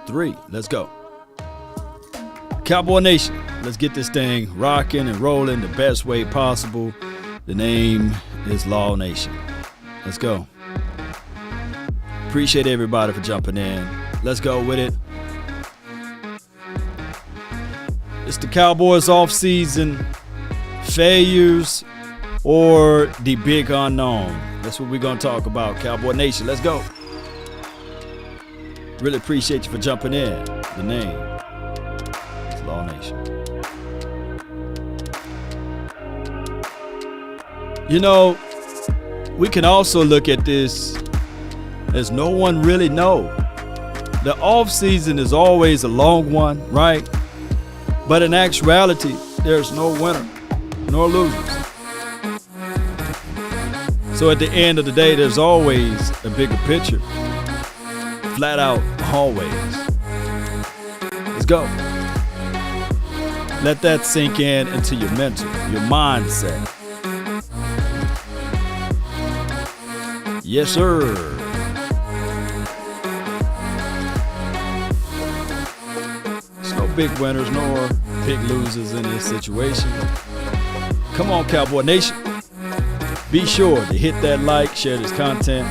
3. Let's go. Cowboy Nation, let's get this thing rocking and rolling the best way possible. The name is Law Nation. Let's go. Appreciate everybody for jumping in. Let's go with it. It's the Cowboys off-season failures or the big unknown. That's what we're going to talk about. Cowboy Nation, let's go. Really appreciate you for jumping in. The name is Law Nation. You know, we can also look at this as no one really know. The off season is always a long one, right? But in actuality, there's no winner nor losers. So at the end of the day, there's always a bigger picture. Flat out, always. Let's go. Let that sink in into your mental, your mindset. Yes, sir. There's no big winners nor big losers in this situation. Come on, Cowboy Nation. Be sure to hit that like, share this content.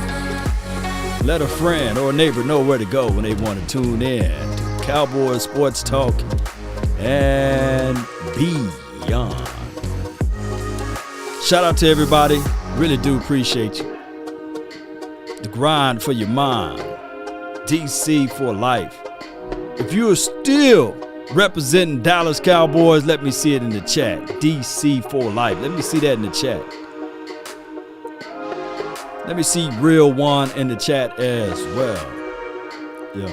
Let a friend or a neighbor know where to go when they want to tune in to Cowboy Sports Talk and beyond. Shout out to everybody. Really do appreciate you. The grind for your mind. DC for life. If you are still representing Dallas Cowboys, let me see it in the chat. DC for life. Let me see that in the chat. Let me see Real One in the chat as well. Yeah.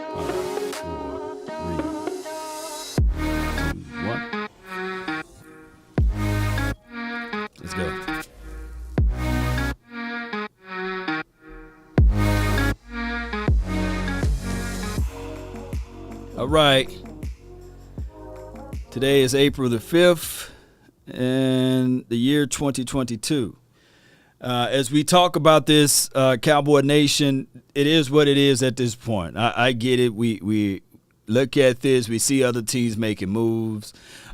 5, 4, 3, 2, 1. Let's go. All right. Today is April the 5th in the year 2022. As we talk about this, Cowboy Nation, it is what it is at this point. I get it. We look at this. We see other teams making moves.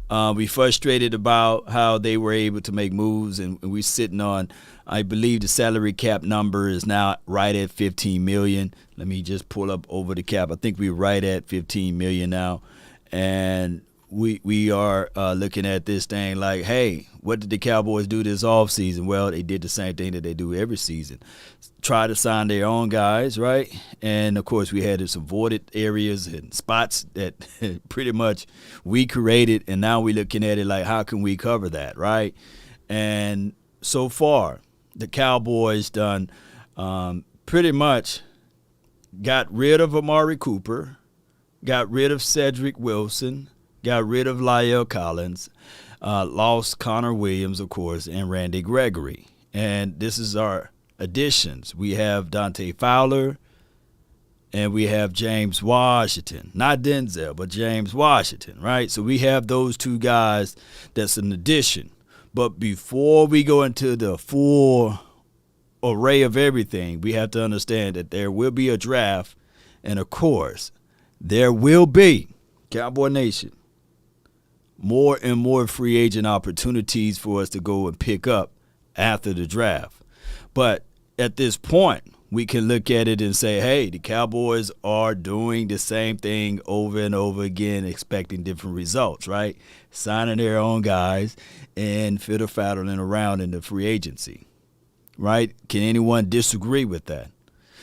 We frustrated about how they were able to make moves, and we're sitting on, I believe the salary cap number is now right at $15 million. Let me just pull up over the cap. I think we're right at $15 million now, and we are looking at this thing like, hey, what did the Cowboys do this offseason? Well, they did the same thing that they do every season. Try to sign their own guys, right? And, of course, we had some voided areas and spots that pretty much we created, and now we're looking at it like, how can we cover that, right? And so far, the Cowboys done pretty much got rid of Amari Cooper, got rid of Cedric Wilson, got rid of La'el Collins, lost Connor Williams, of course, and Randy Gregory. And this is our additions. We have Dante Fowler, and we have James Washington. Not Denzel, but James Washington, right? So we have those two guys that's an addition. But before we go into the full array of everything, we have to understand that there will be a draft, and, of course, there will be, Cowboy Nation, more and more free agent opportunities for us to go and pick up after the draft. But at this point, we can look at it and say, hey, the Cowboys are doing the same thing over and over again, expecting different results, right? Signing their own guys and fiddle-faddling around in the free agency, right? Can anyone disagree with that?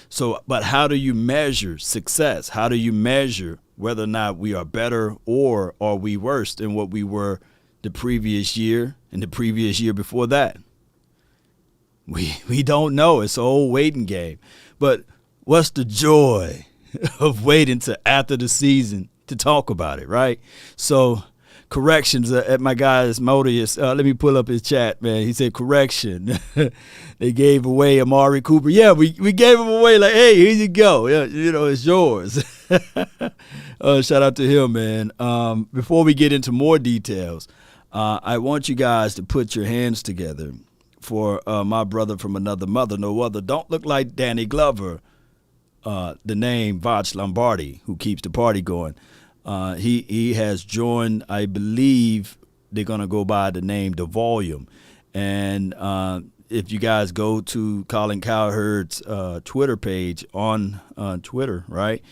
So, but how do you measure success? How do you measure whether or not we are better or are we worse than what we were the previous year and the previous year before that? We don't know. It's an old waiting game. But what's the joy of waiting till after the season to talk about it, right? So corrections at my guy's Modius. Let me pull up his chat, man. He said, correction. They gave away Amari Cooper. Yeah, we gave him away like, hey, here you go. Yeah, you know, it's yours. Shout out to him, man. Before we get into more details, I want you guys to put your hands together for my brother from another mother, no other. Don't look like Danny Glover, the name Voch Lombardi, who keeps the party going. He has joined, I believe they're going to go by the name The Volume. And if you guys go to Colin Cowherd's Twitter page on Twitter, right,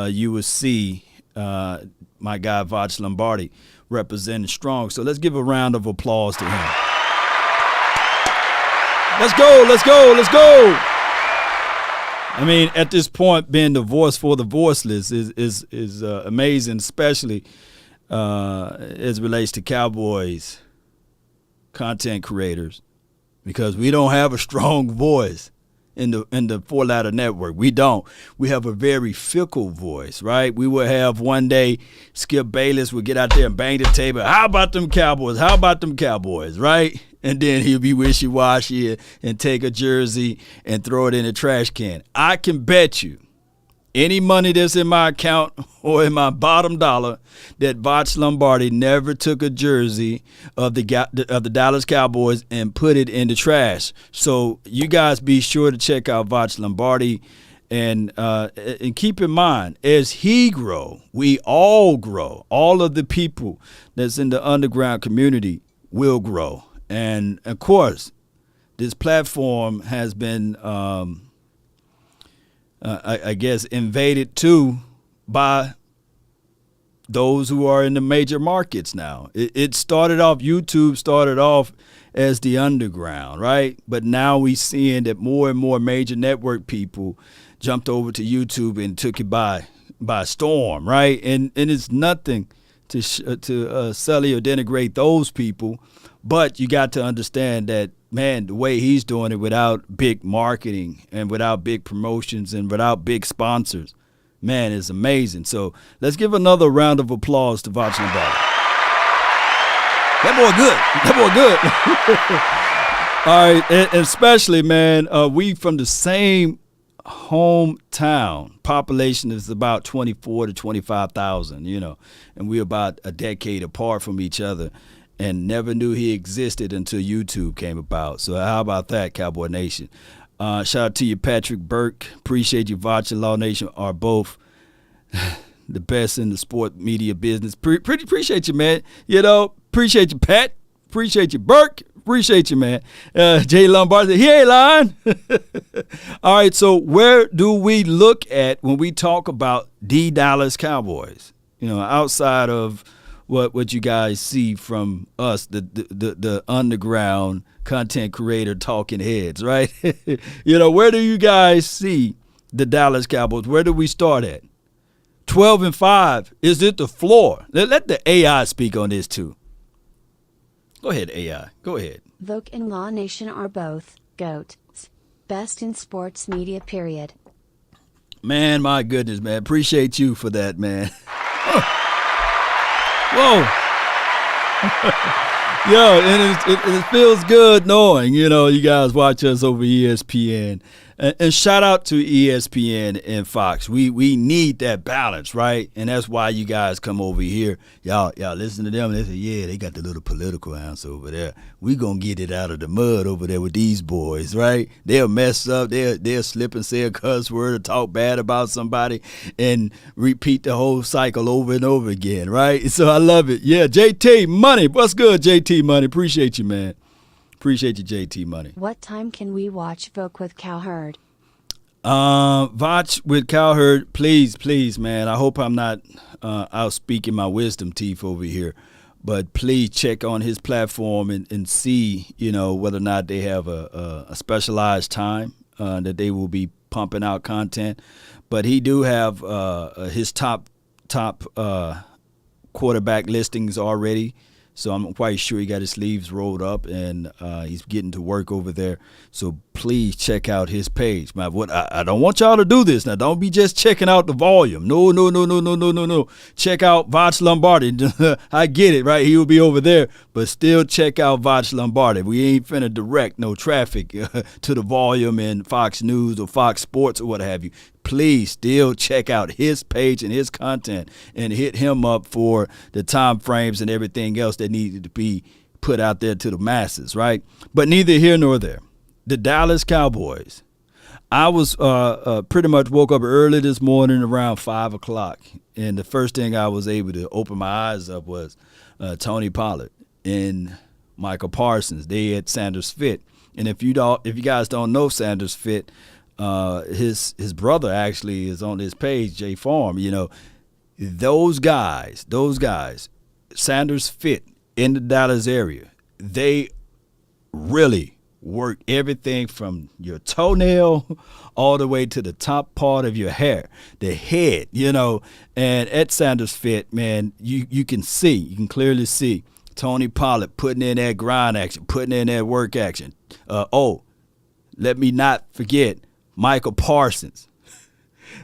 you will see my guy Voch Lombardi representing strong. So let's give a round of applause to him. Let's go, let's go, let's go. I mean, at this point, being the voice for the voiceless is amazing, especially as it relates to Cowboys content creators, because we don't have a strong voice in the Four Ladder Network. We don't. We have a very fickle voice, right? We will have one day Skip Bayless would get out there and bang the table. How about them Cowboys? How about them Cowboys, right? And then he'll be wishy-washy and take a jersey and throw it in the trash can. I can bet you any money that's in my account or in my bottom dollar that Voch Lombardi never took a jersey of the Dallas Cowboys and put it in the trash. So you guys be sure to check out Voch Lombardi. And keep in mind, as he grow, we all grow. All of the people that's in the underground community will grow. And, of course, this platform has been, I guess, invaded, too, by those who are in the major markets now. It started off, YouTube started off as the underground, right? But now we seeing that more and more major network people jumped over to YouTube and took it by storm, right? And it's nothing to sully or denigrate those people. But you got to understand that, man, the way he's doing it without big marketing and without big promotions and without big sponsors, man, is amazing. So let's give another round of applause to Voch Lombardi. That boy good. All right, and especially, man, we from the same hometown. Population is about 24 to 25,000, and we're about a decade apart from each other. And never knew he existed until YouTube came about. So how about that, Cowboy Nation? Shout out to you, Patrick Burke. Appreciate you, Voch and Law Nation are both the best in the sport media business. Appreciate you, man. Appreciate you, Pat. Appreciate you, Burke. Appreciate you, man. Jay Lombardi said, he ain't lying. All right, so where do we look at when we talk about the Dallas Cowboys? Outside of what you guys see from us, the underground content creator talking heads, right? Where do you guys see the Dallas Cowboys? Where do we start at? 12-5. Is it the floor? Let the AI speak on this too. Go ahead, AI. Go ahead. Voch and Law Nation are both GOATs. Best in sports media, period. Man, my goodness, man. Appreciate you for that, man. Whoa. Yo, and it feels good knowing, you guys watch us over ESPN. And shout out to ESPN and Fox. We need that balance, right? And that's why you guys come over here. Y'all listen to them and they say, yeah, they got the little political answer over there. We gonna get it out of the mud over there with these boys, right? They'll mess up, they'll slip and say a cuss word or talk bad about somebody and repeat the whole cycle over and over again, right? So I love it. Yeah, JT Money. What's good, JT Money? Appreciate you, man. Appreciate you, JT Money. What time can we watch Voch with Cowherd? Voch with Cowherd, please, man. I hope I'm not out speaking my wisdom teeth over here. But please check on his platform and see, whether or not they have a specialized time that they will be pumping out content. But he do have his top quarterback listings already. So I'm quite sure he got his sleeves rolled up and he's getting to work over there. So please check out his page. I don't want y'all to do this now. Don't be just checking out the volume. No. Check out Voch Lombardi. I get it, right? He will be over there, but still check out Voch Lombardi. We ain't finna direct no traffic to the volume in Fox News or Fox Sports or what have you. Please still check out his page and his content and hit him up for the time frames and everything else that needed to be put out there to the masses, right? But neither here nor there. The Dallas Cowboys. I was pretty much woke up early this morning around 5 o'clock, and the first thing I was able to open my eyes up was Tony Pollard and Michael Parsons. They had Sanders Fit, and if you guys don't know Sanders Fit, his brother actually is on his page, Jay Farm. You know, those guys, Sanders Fit in the Dallas area, they really work everything from your toenail all the way to the top part of your hair, the head, you know. And at Sanders Fit, man, you can clearly see Tony Pollard putting in that grind action, putting in that work action. Let me not forget Michael Parsons.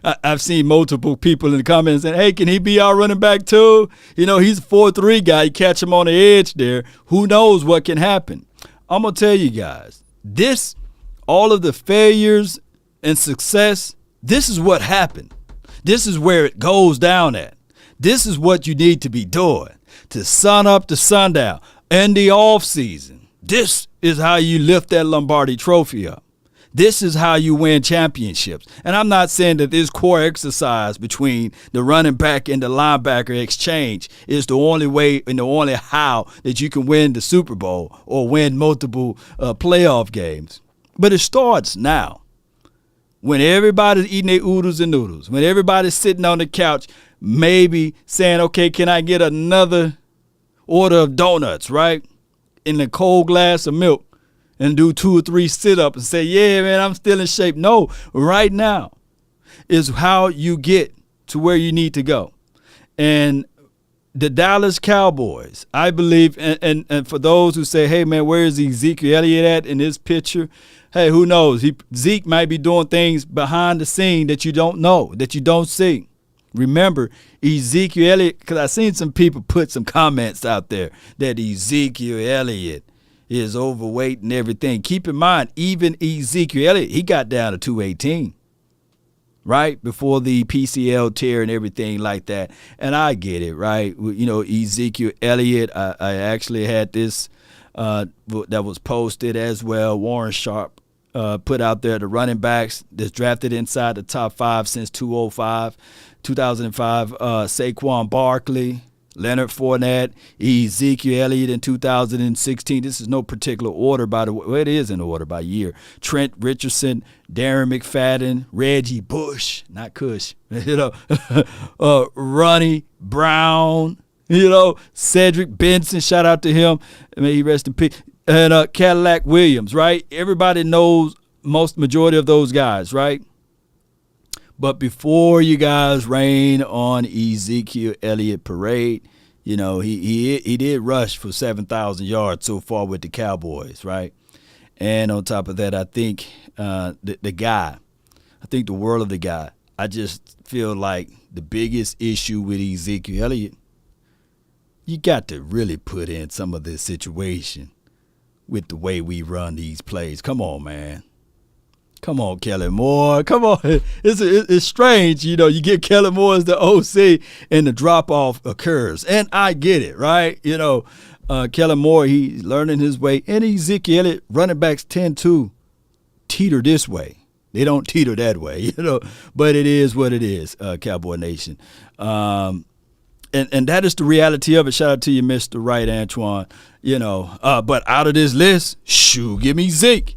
I've seen multiple people in the comments saying, hey, can he be our running back too? You know, he's a 4-3 guy. You catch him on the edge there. Who knows what can happen? I'm going to tell you guys, all of the failures and success, this is what happened. This is where it goes down at. This is what you need to be doing to sun up to sundown in the offseason. This is how you lift that Lombardi trophy up. This is how you win championships. And I'm not saying that this core exercise between the running back and the linebacker exchange is the only way and the only how that you can win the Super Bowl or win multiple playoff games. But it starts now. When everybody's eating their oodles and noodles, when everybody's sitting on the couch, maybe saying, okay, can I get another order of donuts, right? In a cold glass of milk. And do 2 or 3 sit-ups and say, yeah, man, I'm still in shape. No, right now is how you get to where you need to go. And the Dallas Cowboys, I believe, and for those who say, hey, man, where is Ezekiel Elliott at in this picture? Hey, who knows? Zeke might be doing things behind the scene that you don't know, that you don't see. Remember, Ezekiel Elliott, because I've seen some people put some comments out there that Ezekiel Elliott is overweight and everything. Keep in mind, even Ezekiel Elliott, he got down to 218, right? Before the PCL tear and everything like that. And I get it, right? You know, Ezekiel Elliott, I actually had this that was posted as well. Warren Sharp put out there the running backs that's drafted inside the top 5 since 2005. Saquon Barkley, Leonard Fournette, Ezekiel Elliott in 2016. This is no particular order, by the way. Well, it is in order by year. Trent Richardson, Darren McFadden, Reggie Bush, not Cush, Ronnie Brown, Cedric Benson, shout out to him. May he rest in peace. And Cadillac Williams, right? Everybody knows majority of those guys, right? But before you guys rain on Ezekiel Elliott parade, he did rush for 7,000 yards so far with the Cowboys, right? And on top of that, I think the world of the guy. I just feel like the biggest issue with Ezekiel Elliott, you got to really put in some of this situation with the way we run these plays. Come on, man. Come on, Kellen Moore. Come on. It's strange, you get Kellen Moore as the OC and the drop-off occurs. And I get it, right? Kellen Moore, he's learning his way. And Ezekiel Elliott, running backs tend to teeter this way. They don't teeter that way, But it is what it is, Cowboy Nation. And that is the reality of it. Shout out to you, Mr. Wright, Antoine. But out of this list, give me Zeke.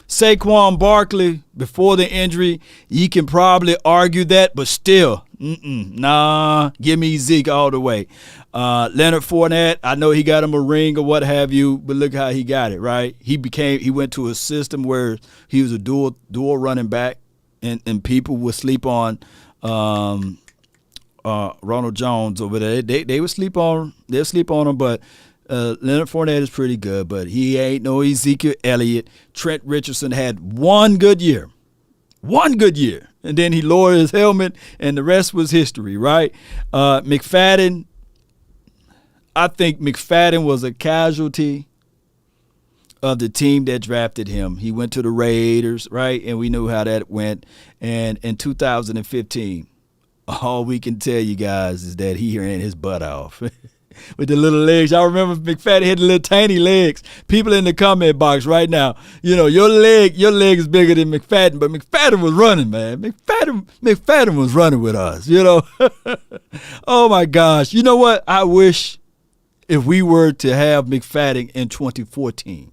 Saquon Barkley, before the injury, you can probably argue that, but still, give me Zeke all the way. Leonard Fournette, I know he got him a ring or what have you, but look how he got it, right? He went to a system where he was a dual running back, and people would sleep on Ronald Jones over there. They would sleep on him, but Leonard Fournette is pretty good, but he ain't no Ezekiel Elliott. Trent Richardson had one good year, and then he lowered his helmet, and the rest was history, right? McFadden, I think McFadden was a casualty of the team that drafted him. He went to the Raiders, right, and we knew how that went. And in 2015, all we can tell you guys is that he ran his butt off. with the little legs. I remember McFadden had the little tiny legs. People in the comment box right now, your leg is bigger than McFadden, but McFadden was running, man. McFadden was running with us, Oh my gosh. You know what? I wish if we were to have McFadden in 2014.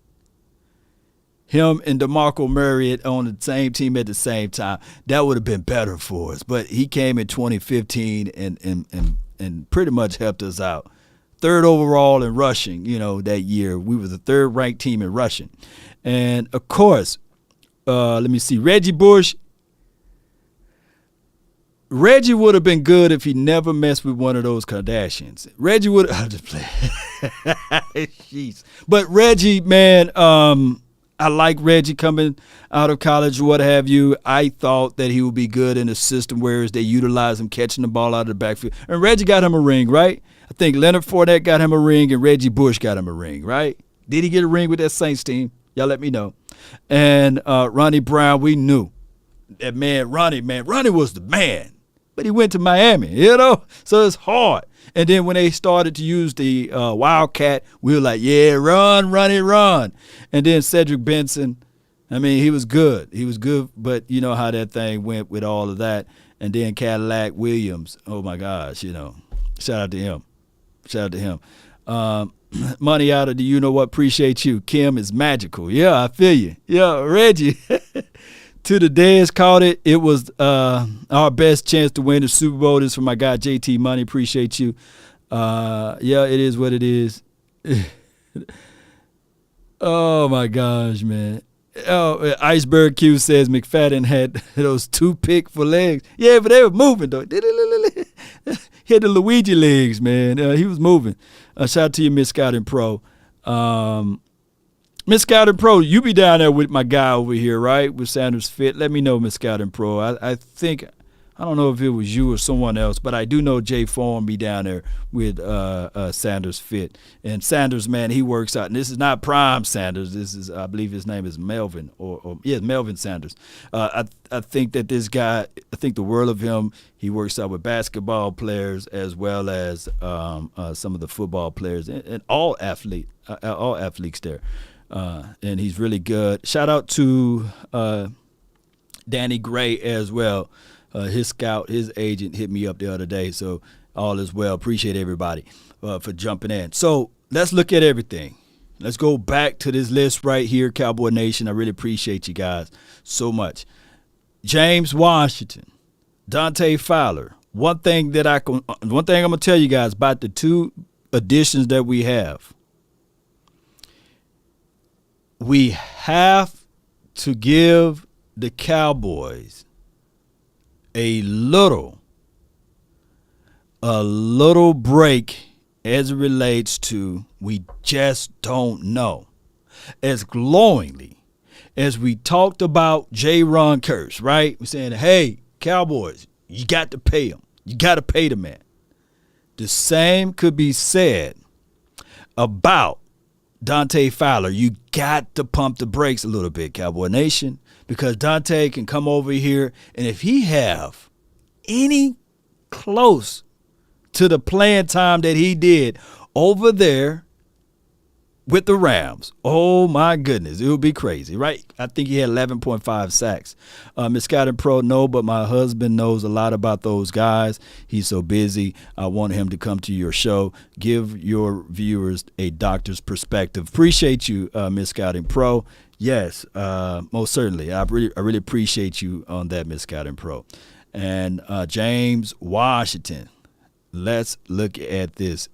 Him and DeMarco Murray on the same team at the same time, that would have been better for us. But he came in 2015 and pretty much helped us out. 3rd overall in rushing, that year. We were the 3rd ranked team in rushing. And, of course, let me see, Reggie Bush. Reggie would have been good if he never messed with one of those Kardashians. Reggie would have – just play. Jeez. But Reggie, man, I like Reggie coming out of college or what have you. I thought that he would be good in a system where they utilize him catching the ball out of the backfield. And Reggie got him a ring, right? I think Leonard Fournette got him a ring and Reggie Bush got him a ring, right? Did he get a ring with that Saints team? Y'all let me know. And Ronnie Brown, we knew that Ronnie was the man. But he went to Miami, so it's hard. And then when they started to use the Wildcat, we were like, yeah, run, Ronnie, run. And then Cedric Benson, he was good. He was good, but you know how that thing went with all of that. And then Cadillac Williams, oh, my gosh, shout out to him. Money out of the you know what, appreciate you. Kim is magical. Yeah, I feel you. Yeah, Reggie. To the Dez called it. It was our best chance to win the Super Bowl. This is for my guy JT Money. Appreciate you. Yeah, it is what it is. Oh my gosh, man. Oh, Iceberg Q says McFadden had those 2 pick for legs. Yeah, but they were moving though. He had the Luigi legs, man. He was moving. Shout out to you, Miss Scouting Pro. Miss Scouting Pro, you be down there with my guy over here, right? With Sanders Fit. Let me know, Miss Scouting Pro. I think, I don't know if it was you or someone else, but I do know Jay Form be down there with Sanders Fit. And Sanders, man, he works out. And this is not Prime Sanders. This is, I believe his name is Melvin, Melvin Sanders. I think that this guy, I think the world of him. He works out with basketball players as well as some of the football players and all athletes there. And he's really good. Shout out to Danny Gray as well. His scout, his agent hit me up the other day. So all is well. Appreciate everybody for jumping in. So let's look at everything. Let's go back to this list right here, Cowboy Nation. I really appreciate you guys so much. James Washington, Dante Fowler. One thing I'm gonna tell you guys about the 2 additions that we have. We have to give the Cowboys a little break as it relates to we just don't know. As glowingly as we talked about J. Ron Curse, right? We're saying, hey, Cowboys, you got to pay him. You got to pay the man. The same could be said about Dante Fowler. You got to pump the brakes a little bit, Cowboy Nation, because Dante can come over here, and if he have any close to the playing time that he did over there with the Rams, oh my goodness, it would be crazy, right? I think he had 11.5 sacks. Miss Scott and Pro, no, but my husband knows a lot about those guys. He's so busy. I want him to come to your show. Give your viewers a doctor's perspective. Appreciate you, Miss Scott and Pro. Yes, most certainly. I really appreciate you on that, Miss Scott and Pro. And James Washington. Let's look at this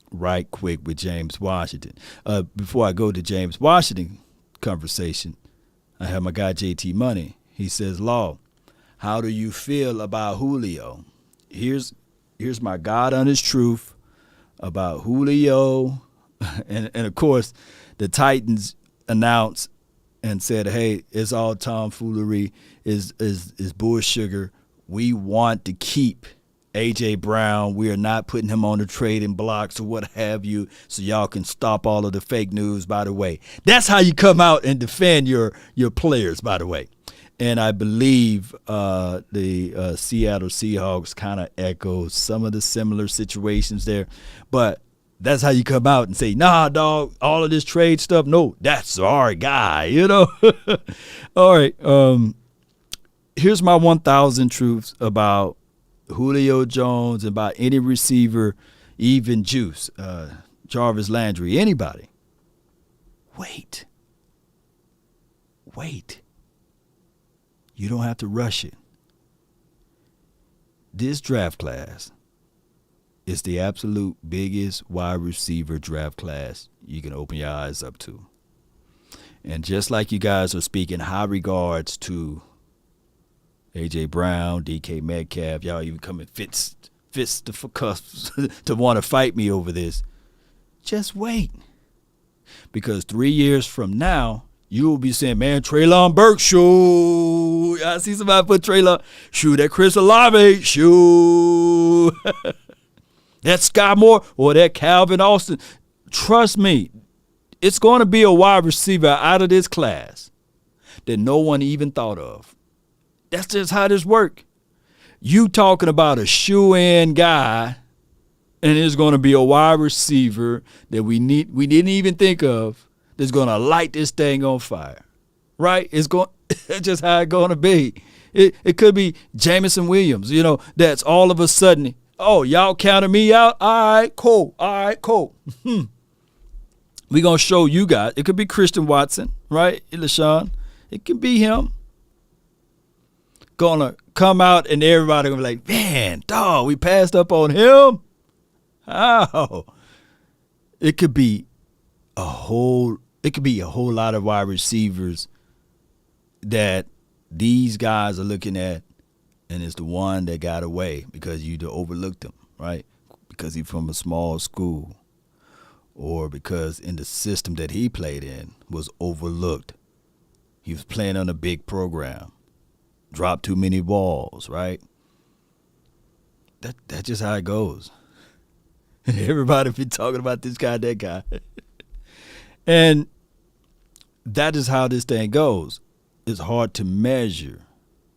right quick with James Washington. Before I go to James Washington conversation, I have my guy JT Money. He says, Law, how do you feel about Julio? Here's my God honest truth about Julio. And of course, the Titans announced and said, hey, it's all tomfoolery, is bull sugar. We want to keep A.J. Brown. We are not putting him on the trading blocks or what have you, so y'all can stop all of the fake news, by the way. That's how you come out and defend your players, by the way. And I believe the Seattle Seahawks kind of echo some of the similar situations there. But That's how you come out and say, nah, dog, all of this trade stuff. No, that's our guy, All right. Here's my 1,000 truths about Julio Jones, about any receiver, even Juice, Jarvis Landry, anybody. Wait. You don't have to rush it. This draft class is the absolute biggest wide receiver draft class you can open your eyes up to. And just like you guys are speaking high regards to A.J. Brown, DK Metcalf, y'all even coming fits the cuffs to want to fight me over this, just wait. Because 3 years from now, you will be saying, man, Treylon Burks, shoo. I see somebody put Treylon, shoo, that Chris Olave, shoo. That Sky Moore or that Calvin Austin. Trust me, it's going to be a wide receiver out of this class that no one even thought of. That's just how this works. You talking about a shoe-in guy, and it's going to be a wide receiver that we didn't even think of that's going to light this thing on fire, right? That's just how it's going to be. It could be Jameson Williams, that's all of a sudden, oh, y'all counted me out? All right, cool. We're going to show you guys. It could be Christian Watson, right, LaShawn? It could be him. Going to come out and everybody going to be like, man, dog, we passed up on him? How? It could be a whole lot of wide receivers that these guys are looking at, and it's the one that got away because you overlooked him, right? Because he's from a small school, or because in the system that he played in was overlooked. He was playing on a big program, dropped too many balls, right? That's just how it goes. Everybody be talking about this guy, that guy. And that is how this thing goes. It's hard to measure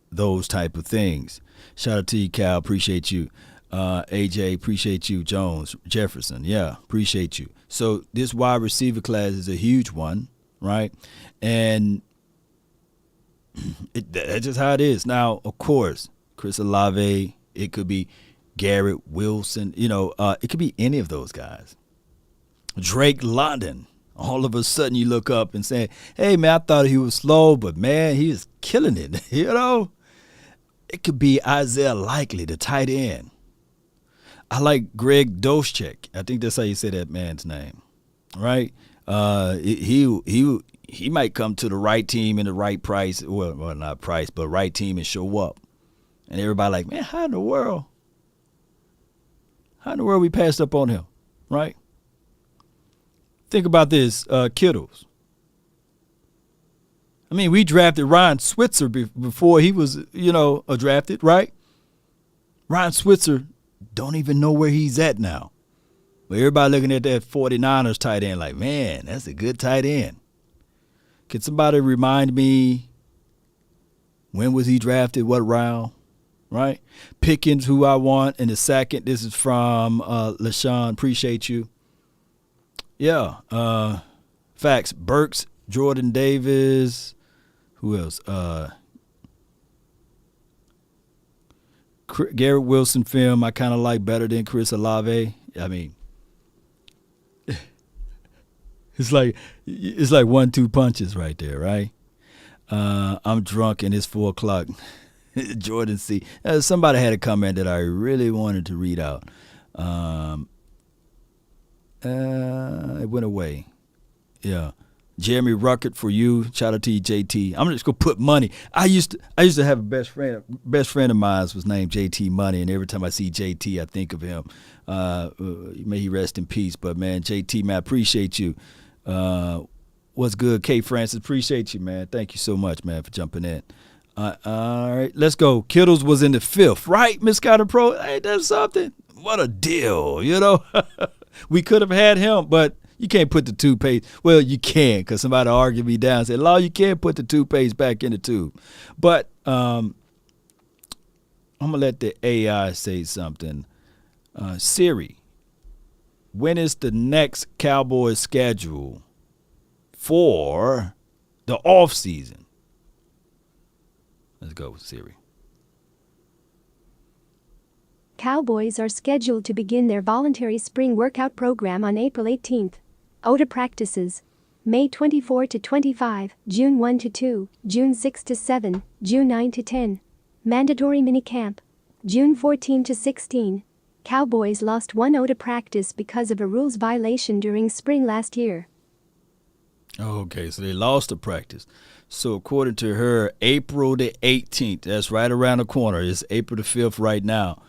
those type of things. Shout out to you, Cal. Appreciate you. AJ, appreciate you. Jones, Jefferson, yeah, appreciate you. So this wide receiver class is a huge one, right? And that's just how it is. Now, of course, Chris Olave, it could be Garrett Wilson, it could be any of those guys. Drake London. All of a sudden you look up and say, hey, man, I thought he was slow, but, man, he is killing it, It could be Isaiah Likely, the tight end. I like Greg Doschek. I think that's how you say that man's name, right? He might come to the right team in the right price. Well, not price, but right team and show up. And everybody like, man, how in the world we passed up on him, right? Think about this, Kittles. I mean, we drafted Ryan Switzer before he was, drafted, right? Ryan Switzer don't even know where he's at now. But everybody looking at that 49ers tight end like, man, that's a good tight end. Can somebody remind me, when was he drafted, what round, right? Pickens, who I want in the second. This is from LaShawn. Appreciate you. Yeah. Facts. Burks, Jordan Davis. Who else? Garrett Wilson film I kind of like better than Chris Olave. I mean, it's like 1-2 punches right there, right? I'm drunk and it's 4:00. Jordan C. Somebody had a comment that I really wanted to read out. It went away. Yeah. Jeremy Ruckert for you. Shout out to you, JT. I'm just gonna put money. I used to have a best friend. Best friend of mine was named JT Money, and every time I see JT, I think of him. May he rest in peace. But man, JT, man, I appreciate you. What's good, K Francis? Appreciate you, man. Thank you so much, man, for jumping in. All right, let's go. Kittles was in the 5th, right, Miss Scouter Pro? Hey, that's something. What a deal, We could have had him, but you can't put the toothpaste. Well, you can, because somebody argued me down and said, Law, you can't put the toothpaste back in the tube. But I'm going to let the AI say something. Siri, when is the next Cowboys schedule for the offseason? Let's go, Siri. Cowboys are scheduled to begin their voluntary spring workout program on April 18th. OTA practices: May 24 to 25, June 1 to 2, June 6 to 7, June 9 to 10. Mandatory minicamp: June 14 to 16. Cowboys lost one OTA practice because of a rules violation during spring last year. Okay, so they lost the practice. So according to her, April the 18th, that's right around the corner. It's April the 5th right now,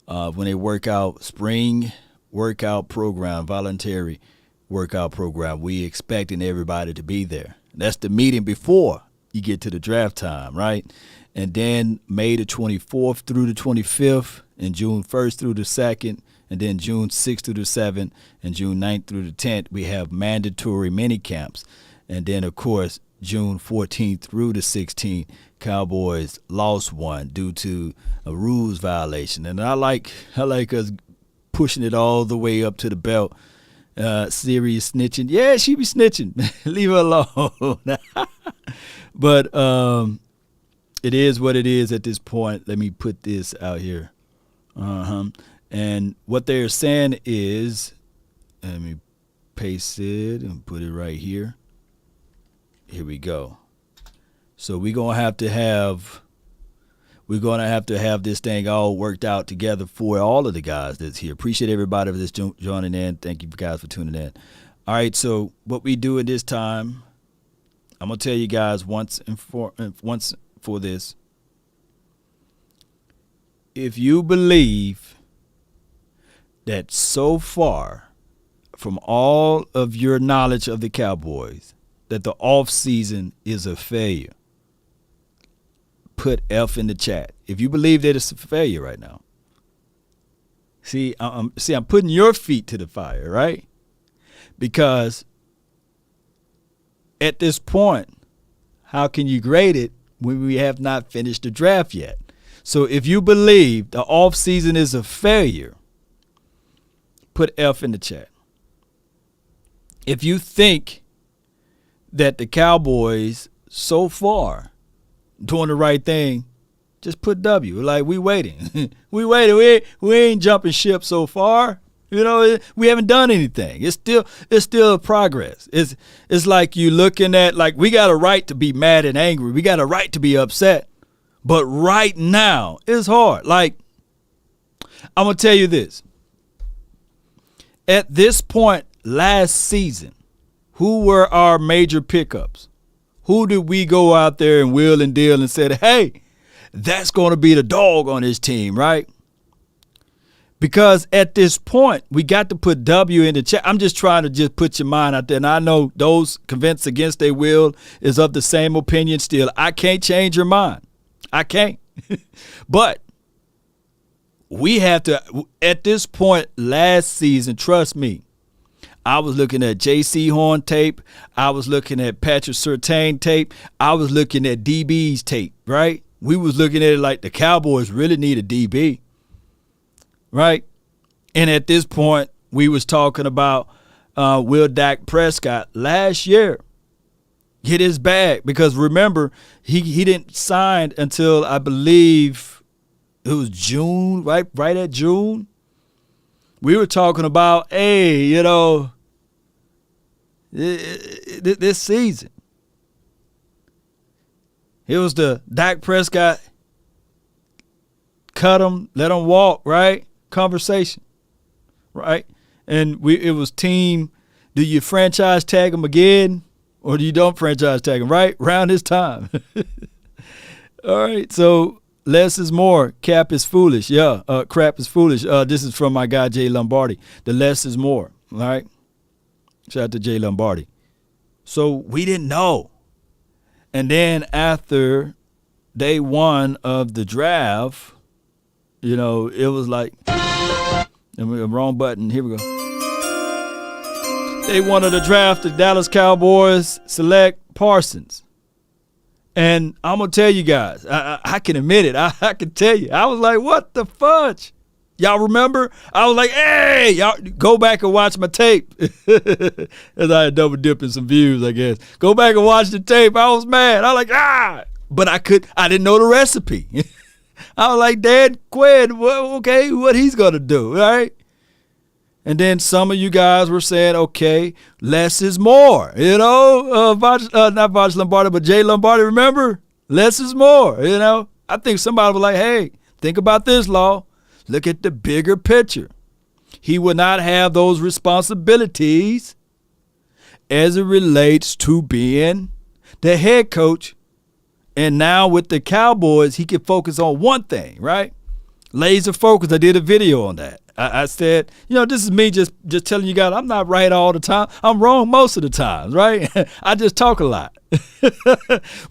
when they work out spring workout program, voluntary workout program. We expecting everybody to be there. That's the meeting before you get to the draft time, right? And then May the 24th through the 25th, and June 1st through the 2nd, and then June 6th through the 7th, and June 9th through the 10th, we have mandatory mini camps. And then, of course, June 14th through the 16th, Cowboys lost one due to a rules violation. And I like us pushing it all the way up to the belt. Siri is snitching. Yeah, she be snitching. Leave her alone. But it is what it is at this point. Let me put this out here. And what they're saying is, let me paste it and put it right here. Here we go. So we're gonna have to have this thing all worked out together for all of the guys that's here. Appreciate everybody for this joining in. Thank you guys for tuning in. All right, so what we do at this time, I'm gonna tell you guys once for this. If you believe that so far, from all of your knowledge of the Cowboys, that the offseason is a failure, put F in the chat. If you believe that it's a failure right now. See, I'm putting your feet to the fire, right? Because at this point, how can you grade it when we have not finished the draft yet? So if you believe the offseason is a failure, put F in the chat. If you think that the Cowboys so far doing the right thing, just put W. Like, we waiting. we waiting. We ain't jumping ship so far. You know, we haven't done anything. It's still progress. It's like you looking at, like, we got a right to be mad and angry. We got a right to be upset. But right now, it's hard. Like, I'm going to tell you this. At this point last season, who were our major pickups? Who did we go out there and wheel and deal and said, hey, that's going to be the dog on this team, right? Because at this point, we got to put W in the chat. I'm just trying to just put your mind out there. And I know those convinced against their will is of the same opinion still. I can't change your mind. I can't. But we have to, at this point last season, trust me, I was looking at J.C. Horn tape. I was looking at Patrick Surtain tape. I was looking at DB's tape, right? We was looking at it like the Cowboys really need a DB, right? And at this point, we was talking about will Dak Prescott last year get his bag? Because remember, he didn't sign until, I believe, it was June, right at June. We were talking about, hey, you know, this season. It was the Dak Prescott, cut him, let him walk, right? Conversation, right? And it was team, do you franchise tag him again or do you don't franchise tag him, right? Around this time. All right, so less is more. Cap is foolish. Yeah, crap is foolish. This is from my guy, Jay Lombardi. The less is more. All right? Shout out to Jay Lombardi. So we didn't know. And then after day one of the draft, you know, it was like, wrong button. Here we go. Day one of the draft, the Dallas Cowboys select Parsons. And I'm going to tell you guys, I can admit it. I can tell you. I was like, what the fudge? Y'all remember? I was like, hey, y'all go back and watch my tape. As I had double dipping some views, I guess. Go back and watch the tape. I was mad. I was like, but I didn't know the recipe. I was like, Dad, Quinn, okay, what he's going to do, right? And then some of you guys were saying, okay, less is more. You know, not Voch Lombardi, but Jay Lombardi, remember? Less is more, you know. I think somebody was like, hey, think about this, Law. Look at the bigger picture. He will not have those responsibilities as it relates to being the head coach. And now with the Cowboys, he can focus on one thing, right? Laser focus. I did a video on that. I said, you know, this is me just telling you guys I'm not right all the time. I'm wrong most of the times, right? I just talk a lot.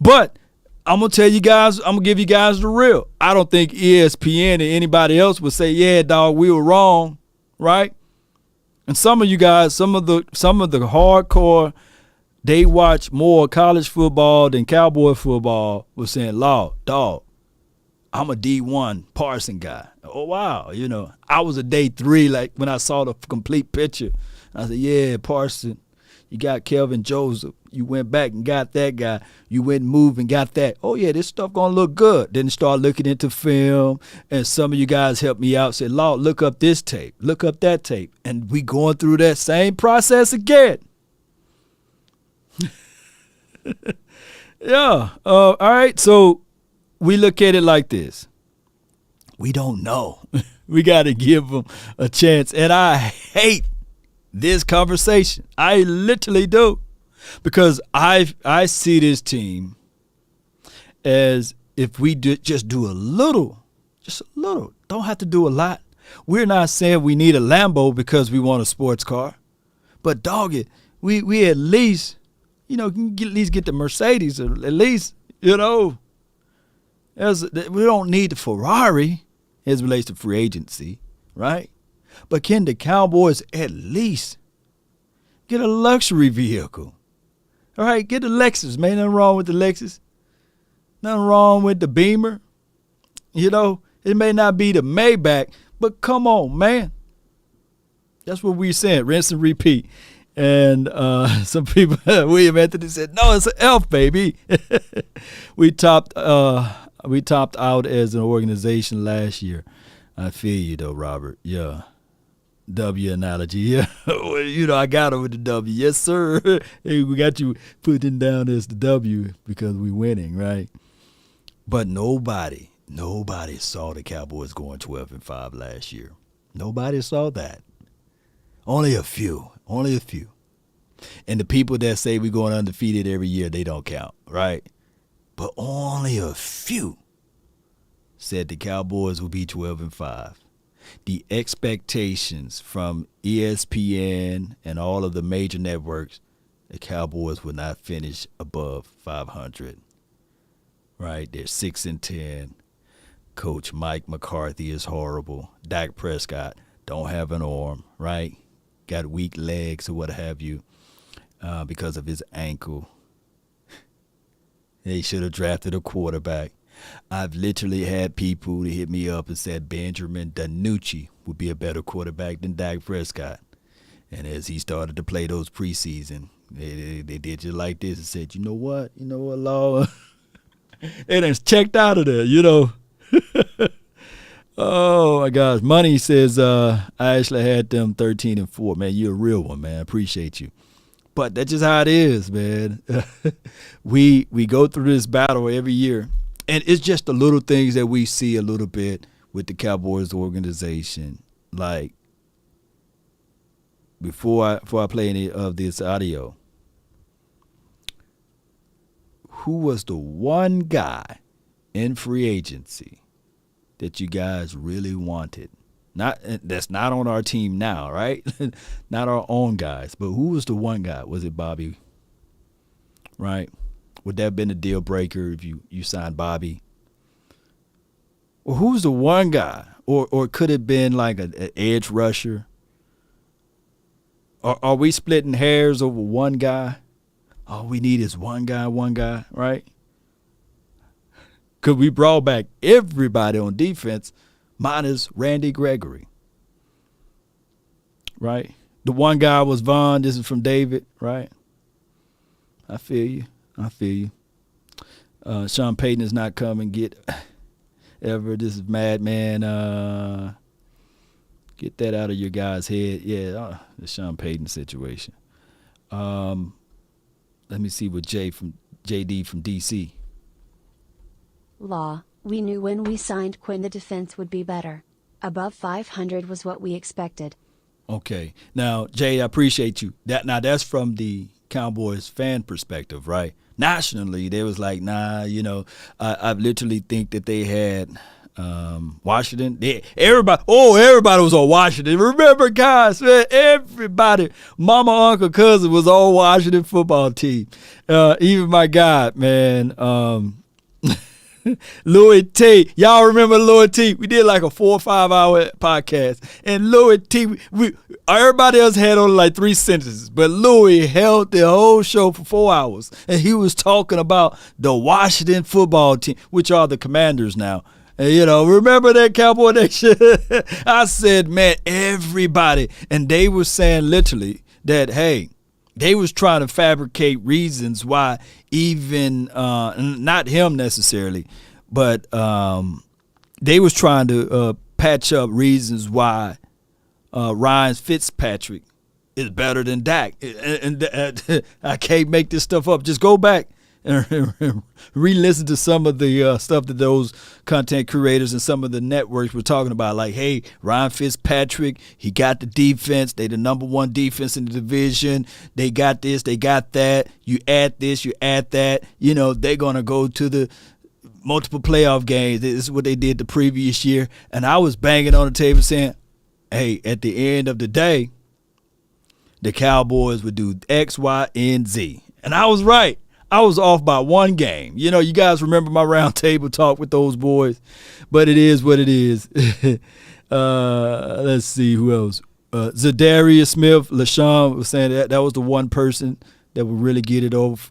But I'm going to tell you guys, I'm going to give you guys the real. I don't think ESPN and anybody else would say, yeah, dog, we were wrong, right? And some of you guys, some of the hardcore, they watch more college football than Cowboy football, was saying, Law, dog, I'm a D1 Parson guy. Oh, wow. You know, I was a day 3, like when I saw the complete picture. I said, yeah, Parson, you got Kelvin Joseph. You went back and got that guy. You went and moved and got that. Oh, yeah, this stuff going to look good. Then start looking into film. And some of you guys helped me out. Said, Law, look up this tape. Look up that tape. And we going through that same process again. Yeah. All right. So we look at it like this. We don't know. We got to give them a chance. And I hate this conversation. I literally do. Because I see this team as if we just do a little, don't have to do a lot. We're not saying we need a Lambo because we want a sports car. But dog it, we at least, you know, can at least get the Mercedes, or at least, you know, we don't need the Ferrari as it relates to free agency, right? But can the Cowboys at least get a luxury vehicle? All right, get the Lexus, man. Nothing wrong with the Lexus. Nothing wrong with the Beamer. You know, it may not be the Maybach, but come on, man. That's what we're saying, rinse and repeat. And some people, William Anthony said, no, it's an elf, baby. we topped out as an organization last year. I feel you, though, Robert. Yeah. W analogy. Yeah. You know, I got over the W. Yes, sir. Hey, we got you putting down as the W because we're winning, right? But nobody saw the Cowboys going 12-5 last year. Nobody saw that. Only a few. And the people that say we're going undefeated every year, they don't count, right? But only a few said the Cowboys will be 12-5. The expectations from ESPN and all of the major networks, the Cowboys will not finish above 500. Right? They're 6-10. Coach Mike McCarthy is horrible. Dak Prescott don't have an arm, right? Got weak legs or what have you because of his ankle. They should have drafted a quarterback. I've literally had people hit me up and said Benjamin DiNucci would be a better quarterback than Dak Prescott. And as he started to play those preseason, they did just like this and said, you know what, Law? They done checked out of there, you know. Oh, my gosh. Money says I actually had them 13-4. Man, you're a real one, man. I appreciate you. But that's just how it is, man. We go through this battle every year. And it's just the little things that we see a little bit with the Cowboys organization. Like, before I play any of this audio, who was the one guy in free agency that you guys really wanted? That's not on our team now, right? Not our own guys. But who was the one guy? Was it Bobby? Right? Would that have been a deal breaker if you signed Bobby? Or who's the one guy? Or could it have been like an edge rusher? Are we splitting hairs over one guy? All we need is one guy, right? Because we brought back everybody on defense, minus Randy Gregory. Right? The one guy was Vaughn. This is from David, right? I feel you. Sean Payton is not coming. Get ever. This is Madman. Get that out of your guy's head. Yeah, the Sean Payton situation. Let me see what JD from DC. Law, we knew when we signed Quinn the defense would be better. Above 500 was what we expected. Okay. Now, Jay, I appreciate you. That's from the Cowboys fan perspective, right? Nationally, they was like, nah, I literally think that they had Washington. Everybody was on Washington. Remember, guys, man, everybody, mama, uncle, cousin was on Washington football team. Even my guy, man, Louis T. Y'all remember Louis T? We did like a 4 or 5 hour podcast. And Louis T, everybody else had only like 3 sentences. But Louis held the whole show for 4 hours. And he was talking about the Washington football team, which are the Commanders now. And, remember that, Cowboy Nation? I said, man, everybody. And they were saying literally that, hey, they was trying to fabricate reasons why even not him necessarily, but they was trying to patch up reasons why Ryan Fitzpatrick is better than Dak. And I can't make this stuff up. Just go back and re-listen to some of the stuff that those content creators and some of the networks were talking about. Like, hey, Ryan Fitzpatrick, he got the defense. They the number 1 defense in the division. They got this, they got that. You add this, you add that. They're going to go to the multiple playoff games. This is what they did the previous year. And I was banging on the table saying, hey, at the end of the day, the Cowboys would do X, Y, and Z. And I was right. I was off by 1 game. You guys remember my round table talk with those boys, but it is what it is. Let's see who else. Zadarius Smith, LaShawn was saying that was the one person that would really get it off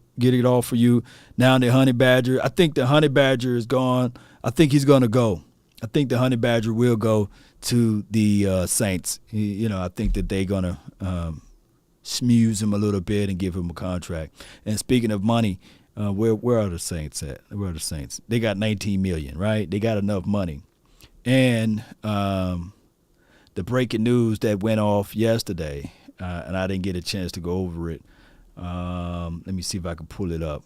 for you. Now the Honey Badger. I think the Honey Badger is gone. I think he's going to go. I think the Honey Badger will go to the Saints. I think that they're going to smooth him a little bit and give him a contract. And speaking of money, where are the Saints at? Where are the Saints? They got $19 million, right? They got enough money. And the breaking news that went off yesterday, and I didn't get a chance to go over it. Let me see if I can pull it up,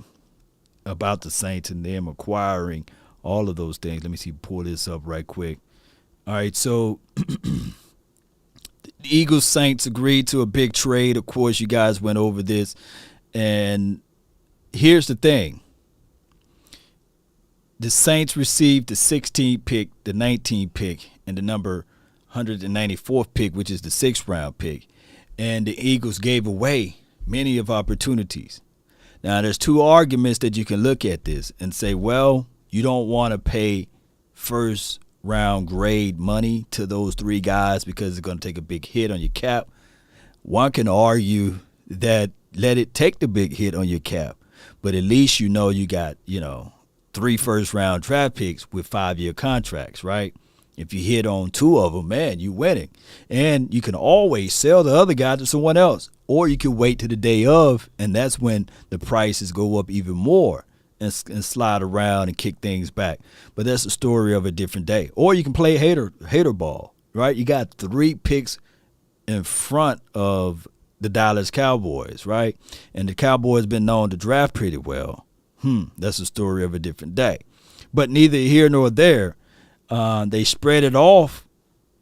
about the Saints and them acquiring all of those things. Let me see, pull this up right quick. All right, so the Eagles Saints agreed to a big trade. Of course, you guys went over this. And here's the thing. The Saints received the 16th pick, the 19th pick, and the number 194th pick, which is the 6th round pick. And the Eagles gave away many of opportunities. Now, there's 2 arguments that you can look at this and say, well, you don't want to pay first round grade money to those 3 guys because it's going to take a big hit on your cap. One can argue that let it take the big hit on your cap, but at least you got 3 first round draft picks with 5-year contracts, right? If you hit on 2 of them, man, you're winning. And you can always sell the other guy to someone else, or you can wait to the day of, and that's when the prices go up even more. And slide around and kick things back. But that's the story of a different day. Or you can play hater ball, right? You got 3 picks in front of the Dallas Cowboys, right? And the Cowboys been known to draft pretty well. That's the story of a different day. But neither here nor there. They spread it off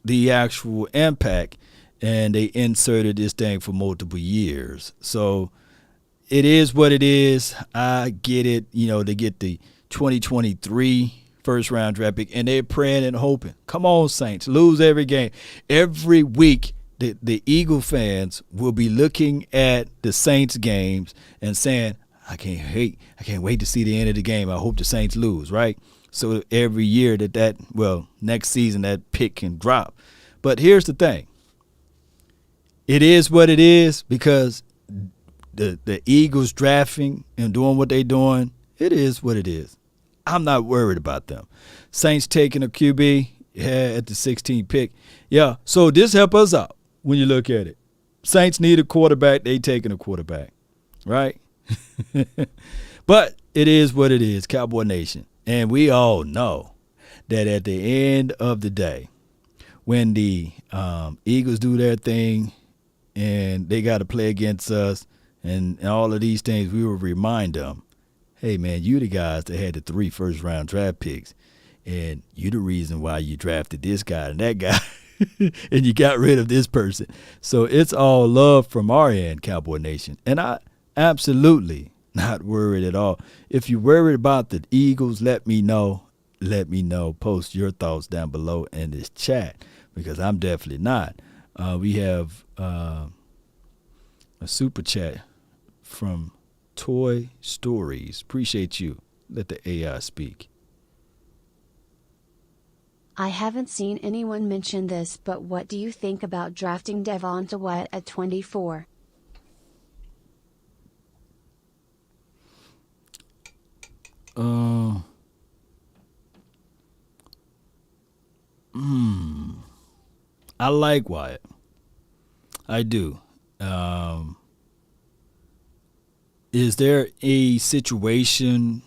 the actual impact, and they inserted this thing for multiple years. So it is what it is. I get it. They get the 2023 first round draft pick, and they're praying and hoping. Come on, Saints. Lose every game. Every week, the Eagle fans will be looking at the Saints games and saying, I can't wait to see the end of the game. I hope the Saints lose, right? So every year next season that pick can drop. But here's the thing. It is what it is because the Eagles drafting and doing what they're doing, it is what it is. I'm not worried about them. Saints taking a QB, Yeah, at the 16th pick. Yeah, so this help us out when you look at it. Saints need a quarterback. They taking a quarterback, right? But it is what it is, Cowboy Nation. And we all know that at the end of the day, when the Eagles do their thing and they got to play against us and all of these things, we will remind them, hey, man, you the guys that had the 3 first-round draft picks, and you the reason why you drafted this guy and that guy, and you got rid of this person. So it's all love from our end, Cowboy Nation. And I absolutely not worried at all. If you're worried about the Eagles, let me know. Let me know. Post your thoughts down below in this chat, because I'm definitely not. We have a super chat from Toy Stories. Appreciate you. Let the AI speak. I haven't seen anyone mention this, but what do you think about drafting Devonta Wyatt at 24? I like Wyatt. I do. Is there a situation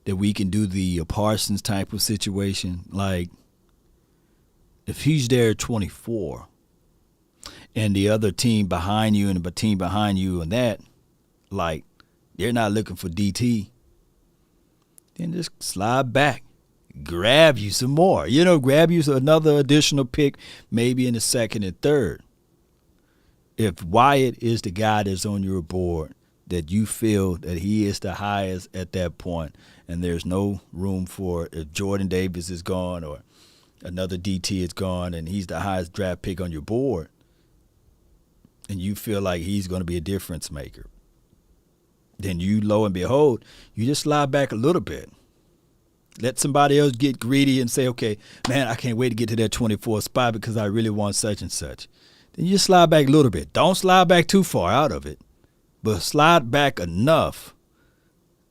that we can do the Parsons type of situation? Like, if he's there at 24 and the other team behind you and the team behind you and that, like, they're not looking for DT, then just slide back. Grab you some more. Grab you another additional pick, maybe in the second and third. If Wyatt is the guy that's on your board, that you feel that he is the highest at that point, and there's no room for, if Jordan Davis is gone or another DT is gone and he's the highest draft pick on your board, and you feel like he's going to be a difference maker, then you, lo and behold, you just slide back a little bit. Let somebody else get greedy and say, okay, man, I can't wait to get to that 24th spot because I really want such and such. Then you slide back a little bit. Don't slide back too far out of it, but slide back enough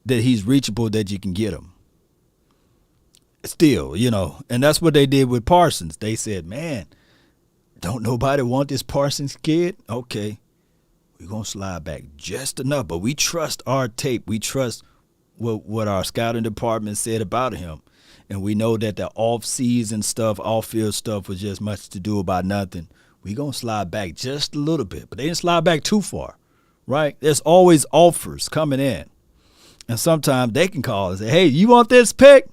that he's reachable, that you can get him. Still, and that's what they did with Parsons. They said, man, don't nobody want this Parsons kid? Okay, we're going to slide back just enough, but we trust our tape. We trust what our scouting department said about him. And we know that the off-season stuff, off-field stuff was just much to do about nothing. We're going to slide back just a little bit, but they didn't slide back too far, right? There's always offers coming in. And sometimes they can call and say, hey, you want this pick,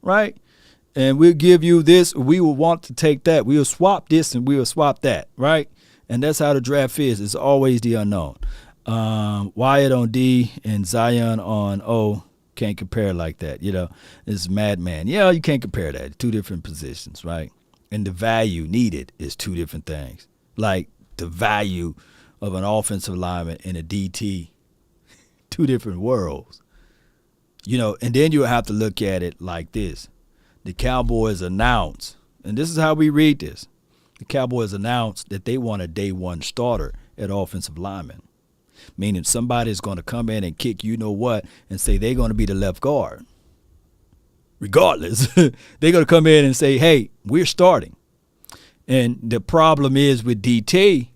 right? And we'll give you this. We will want to take that. We'll swap this and we'll swap that, right? And that's how the draft is. It's always the unknown. Wyatt on D and Zion on O. Can't compare like that. It's madman. Yeah, you can't compare that. Two different positions, right? And the value needed is two different things. Like the value of an offensive lineman and a DT, two different worlds. And then you have to look at it like this. The Cowboys announced, and this is how we read this. The Cowboys announced that they want a day one starter at offensive lineman, meaning somebody's going to come in and kick what and say they're going to be the left guard. Regardless, they're going to come in and say, hey, we're starting. And the problem is with DT,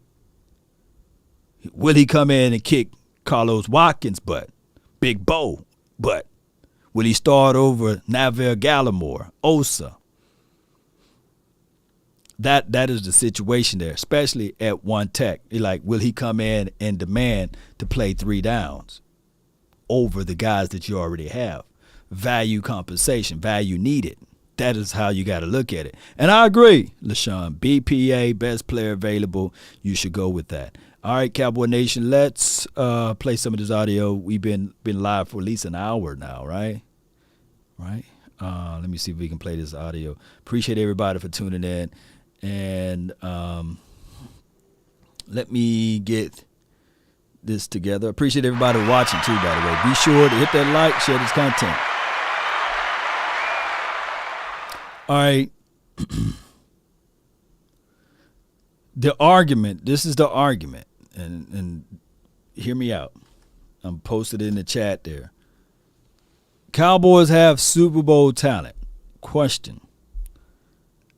will he come in and kick Carlos Watkins' butt, Big Bo butt? Will he start over Navel Gallimore, Osa? That is the situation there, especially at one tech. Like, will he come in and demand to play 3 downs over the guys that you already have? Value compensation, value needed. That is how you got to look at it. And I agree, LaShawn. BPA, best player available. You should go with that. All right, Cowboy Nation, let's play some of this audio. We've been live for at least an hour now, right? Right? Let me see if we can play this audio. Appreciate everybody for tuning in. And let me get this together. Appreciate everybody watching, too, by the way. Be sure to hit that like, share this content. All right. The argument, this is the argument, and hear me out. I'm posted in the chat there. Cowboys have Super Bowl talent. Question.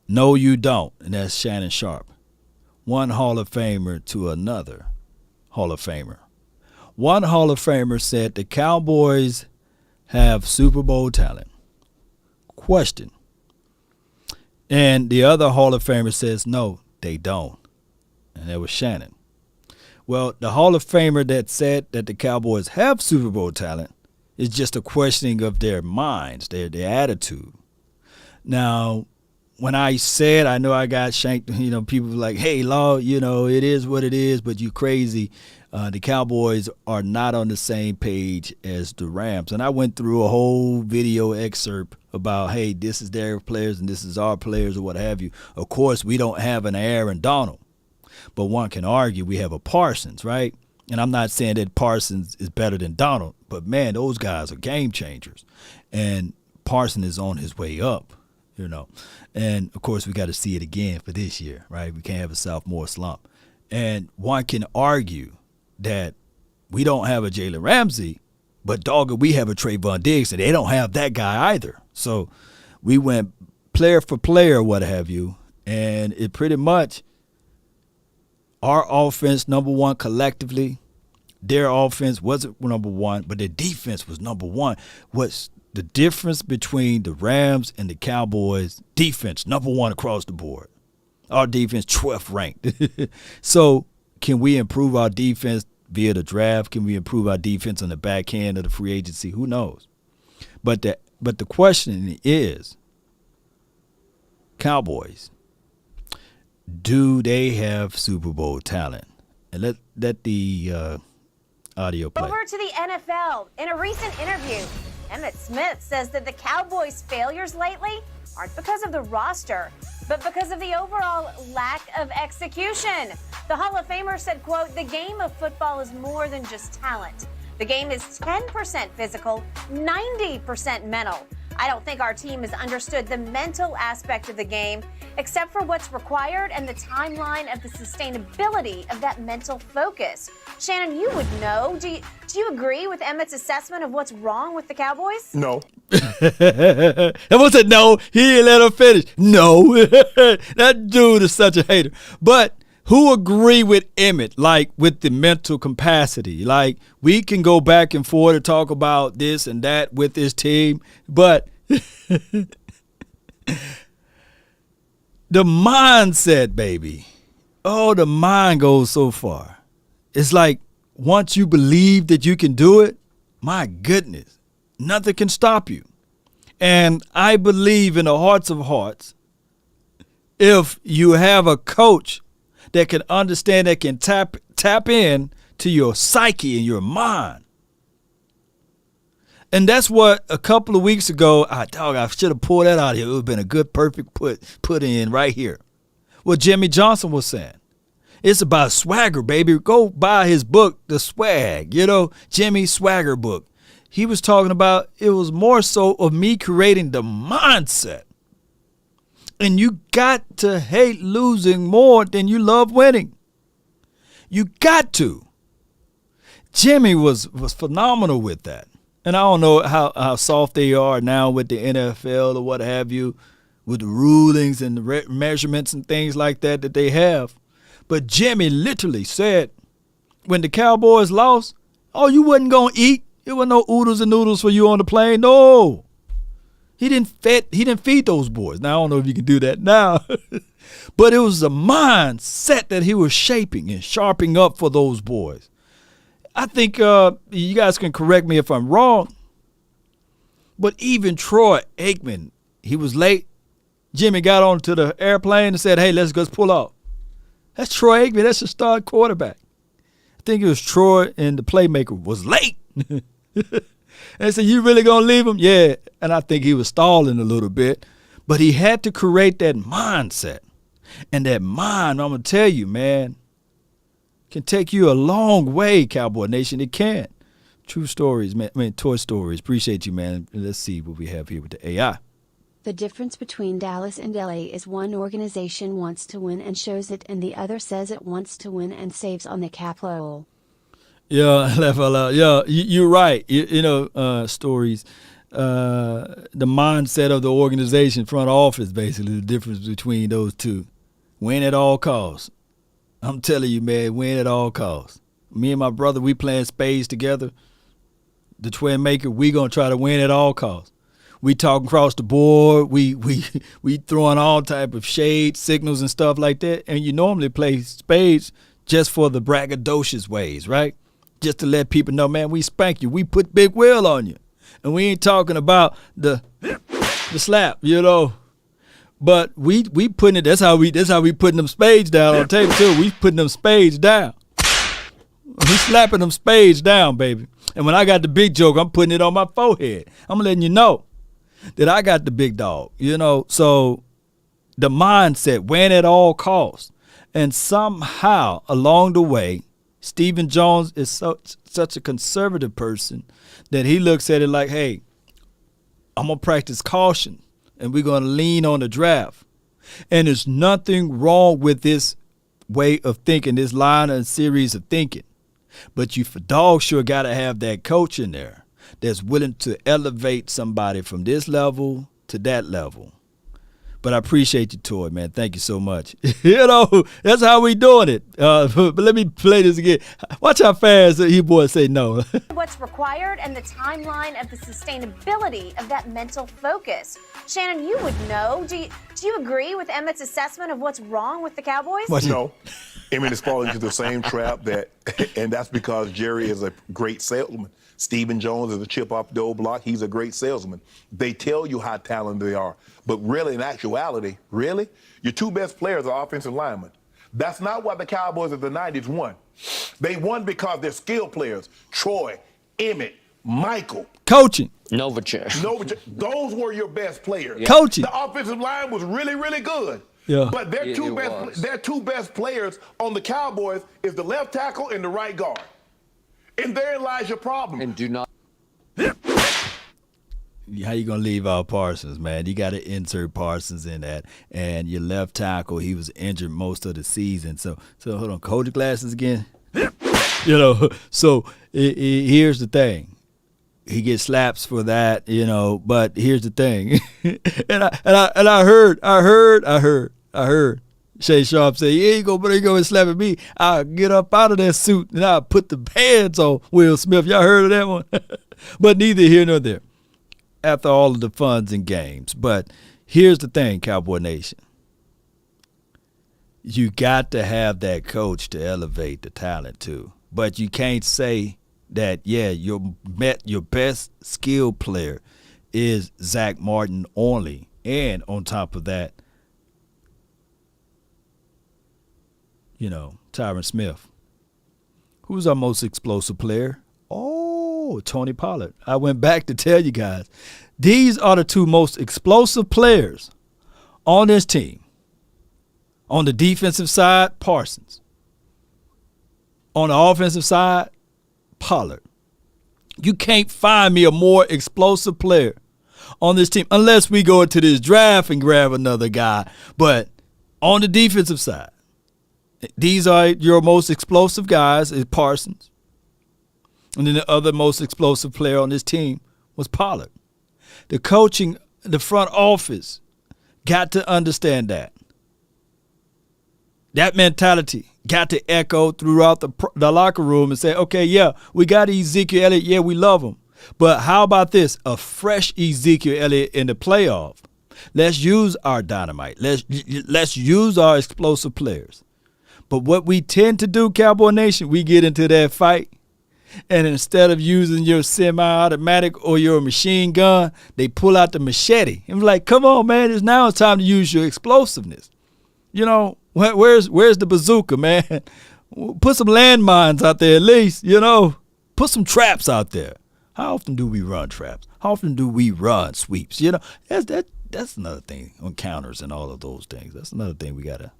No, you don't. And that's Shannon Sharp. One Hall of Famer to another Hall of Famer. One Hall of Famer said the Cowboys have Super Bowl talent. Question. And the other Hall of Famer says, no, they don't. And that was Shannon. Well, the Hall of Famer that said that the Cowboys have Super Bowl talent is just a questioning of their minds, their attitude. Now, when I said, I know I got shanked, people were like, hey, Law, it is what it is, but you crazy. The Cowboys are not on the same page as the Rams. And I went through a whole video excerpt about, hey, this is their players and this is our players or what have you. Of course, we don't have an Aaron Donald, but one can argue we have a Parsons, right? And I'm not saying that Parsons is better than Donald, but, man, those guys are game changers. And Parsons is on his way up, And, of course, we got to see it again for this year, right? We can't have a sophomore slump. And one can argue that we don't have a Jalen Ramsey, but we have a Trayvon Diggs, and they don't have that guy either. So we went player for player, what have you, and it pretty much our offense number one collectively. Their offense wasn't number one, but their defense was number one. What's the difference between the Rams and the Cowboys? Defense number one across the board. Our defense 12th ranked. So can we improve our defense via the draft? Can we improve our defense on the back end of the free agency? Who knows? But the question is, Cowboys, do they have Super Bowl talent? And let the audio play. Over to the NFL. In a recent interview, Emmitt Smith says that the Cowboys' failures lately aren't because of the roster, but because of the overall lack of execution. The Hall of Famer said, quote, the game of football is more than just talent. The game is 10% physical, 90% mental. I don't think our team has understood the mental aspect of the game, except for what's required and the timeline of the sustainability of that mental focus. Shannon, you would know. Do you agree with Emmitt's assessment of what's wrong with the Cowboys? No. Everyone said no. He didn't let her finish. No. That dude is such a hater. But who agree with Emmitt, like with the mental capacity? Like, we can go back and forth and talk about this and that with this team, but the mindset, baby. Oh, the mind goes so far. It's like once you believe that you can do it, my goodness, nothing can stop you. And I believe in the hearts of hearts, if you have a coach that can understand, that can tap in to your psyche and your mind. And that's what a couple of weeks ago, I should have pulled that out here. It would have been a good, perfect put in right here. What Jimmy Johnson was saying. It's about swagger, baby. Go buy his book, The Swag, Jimmy's Swagger book. He was talking about it was more so of me creating the mindset. And you got to hate losing more than you love winning. You got to. Jimmy was phenomenal with that. And I don't know how soft they are now with the NFL or what have you, with the rulings and the measurements and things like that they have. But Jimmy literally said when the Cowboys lost, oh, you wasn't going to eat. There were no oodles and noodles for you on the plane. No. He didn't feed those boys. Now, I don't know if you can do that now. But it was a mindset that he was shaping and sharpening up for those boys. I think you guys can correct me if I'm wrong, but even Troy Aikman, he was late. Jimmy got onto the airplane and said, hey, let's go pull off. That's Troy Aikman. That's the star quarterback. I think it was Troy and the playmaker was late. And said, you really going to leave him? Yeah. And I think he was stalling a little bit. But he had to create that mindset. And that mind, I'm going to tell you, man, can take you a long way, Cowboy Nation. It can. True stories, man. I mean, Toy Stories. Appreciate you, man. Let's see what we have here with the AI. The difference between Dallas and LA is one organization wants to win and shows it, and the other says it wants to win and saves on the cap roll. Yeah, yeah, you're right. Stories. the mindset of the organization, front office, basically, the difference between those two. Win at all costs. I'm telling you, man, win at all costs. Me and my brother, we playing spades together. The Twin Maker, we going to try to win at all costs. We talking across the board. We throwing all type of shade signals and stuff like that. And you normally play spades just for the braggadocious ways, right? Just to let people know, man, we spank you. We put big wheel on you. And we ain't talking about the slap, you know. But we putting it, that's how we putting them spades down on tape too. We putting them spades down. We slapping them spades down, baby. And when I got the big joke, I'm putting it on my forehead. I'm letting you know that I got the big dog, you know. So the mindset, win at all costs. And somehow along the way, Stephen Jones is such a conservative person that he looks at it like, hey, I'm going to practice caution and we're going to lean on the draft. And there's nothing wrong with this way of thinking, this line and series of thinking. But you for dog sure got to have that coach in there that's willing to elevate somebody from this level to that level. But I appreciate you, Toy, man. Thank you so much. You know, that's how we doing it. But let me play this again. Watch how fast you boys say no. What's required and the timeline of the sustainability of that mental focus. Shannon, you would know. Do you agree with Emmett's assessment of what's wrong with the Cowboys? No. Emmett is falling into the same trap and that's because Jerry is a great salesman. Stephen Jones is a chip off the old block. He's a great salesman. They tell you how talented they are. But really, in actuality, your two best players are offensive linemen. That's not why the Cowboys of the 90s won. They won because they're skill players. Troy, Emmett, Michael. Coaching. Novacek. Those were your best players. Yeah. Coaching. The offensive line was really, really good. Yeah. But their two best players on the Cowboys is the left tackle and the right guard. And therein lies your problem. And do not. How you going to leave out Parsons, man? You got to insert Parsons in that. And your left tackle, he was injured most of the season. So hold on, hold your glasses again. You know, so here's the thing. He gets slaps for that, you know, but here's the thing. and I heard Shay Sharp say, he ain't gonna go and slap at me. I'll get up out of that suit and I'll put the pads on Will Smith. Y'all heard of that one? But neither here nor there. After all of the funs and games. But here's the thing, Cowboy Nation. You got to have that coach to elevate the talent too. But you can't say that, yeah, your best skill player is Zach Martin only. And on top of that, you know, Tyron Smith. Who's our most explosive player? Oh, Tony Pollard. I went back to tell you guys. These are the two most explosive players on this team. On the defensive side, Parsons. On the offensive side, Pollard. You can't find me a more explosive player on this team unless we go into this draft and grab another guy. But on the defensive side, these are your most explosive guys is Parsons. And then the other most explosive player on this team was Pollard. The coaching, the front office got to understand that. That mentality got to echo throughout the locker room and say, okay, yeah, we got Ezekiel Elliott. Yeah, we love him. But how about this? A fresh Ezekiel Elliott in the playoff. Let's use our dynamite. Let's use our explosive players. But what we tend to do, Cowboy Nation, we get into that fight, and instead of using your semi-automatic or your machine gun, they pull out the machete. And we're like, come on, man, it's time to use your explosiveness. You know, where's the bazooka, man? Put some landmines out there at least, you know. Put some traps out there. How often do we run traps? How often do we run sweeps? You know, that's another thing on counters and all of those things. That's another thing we got to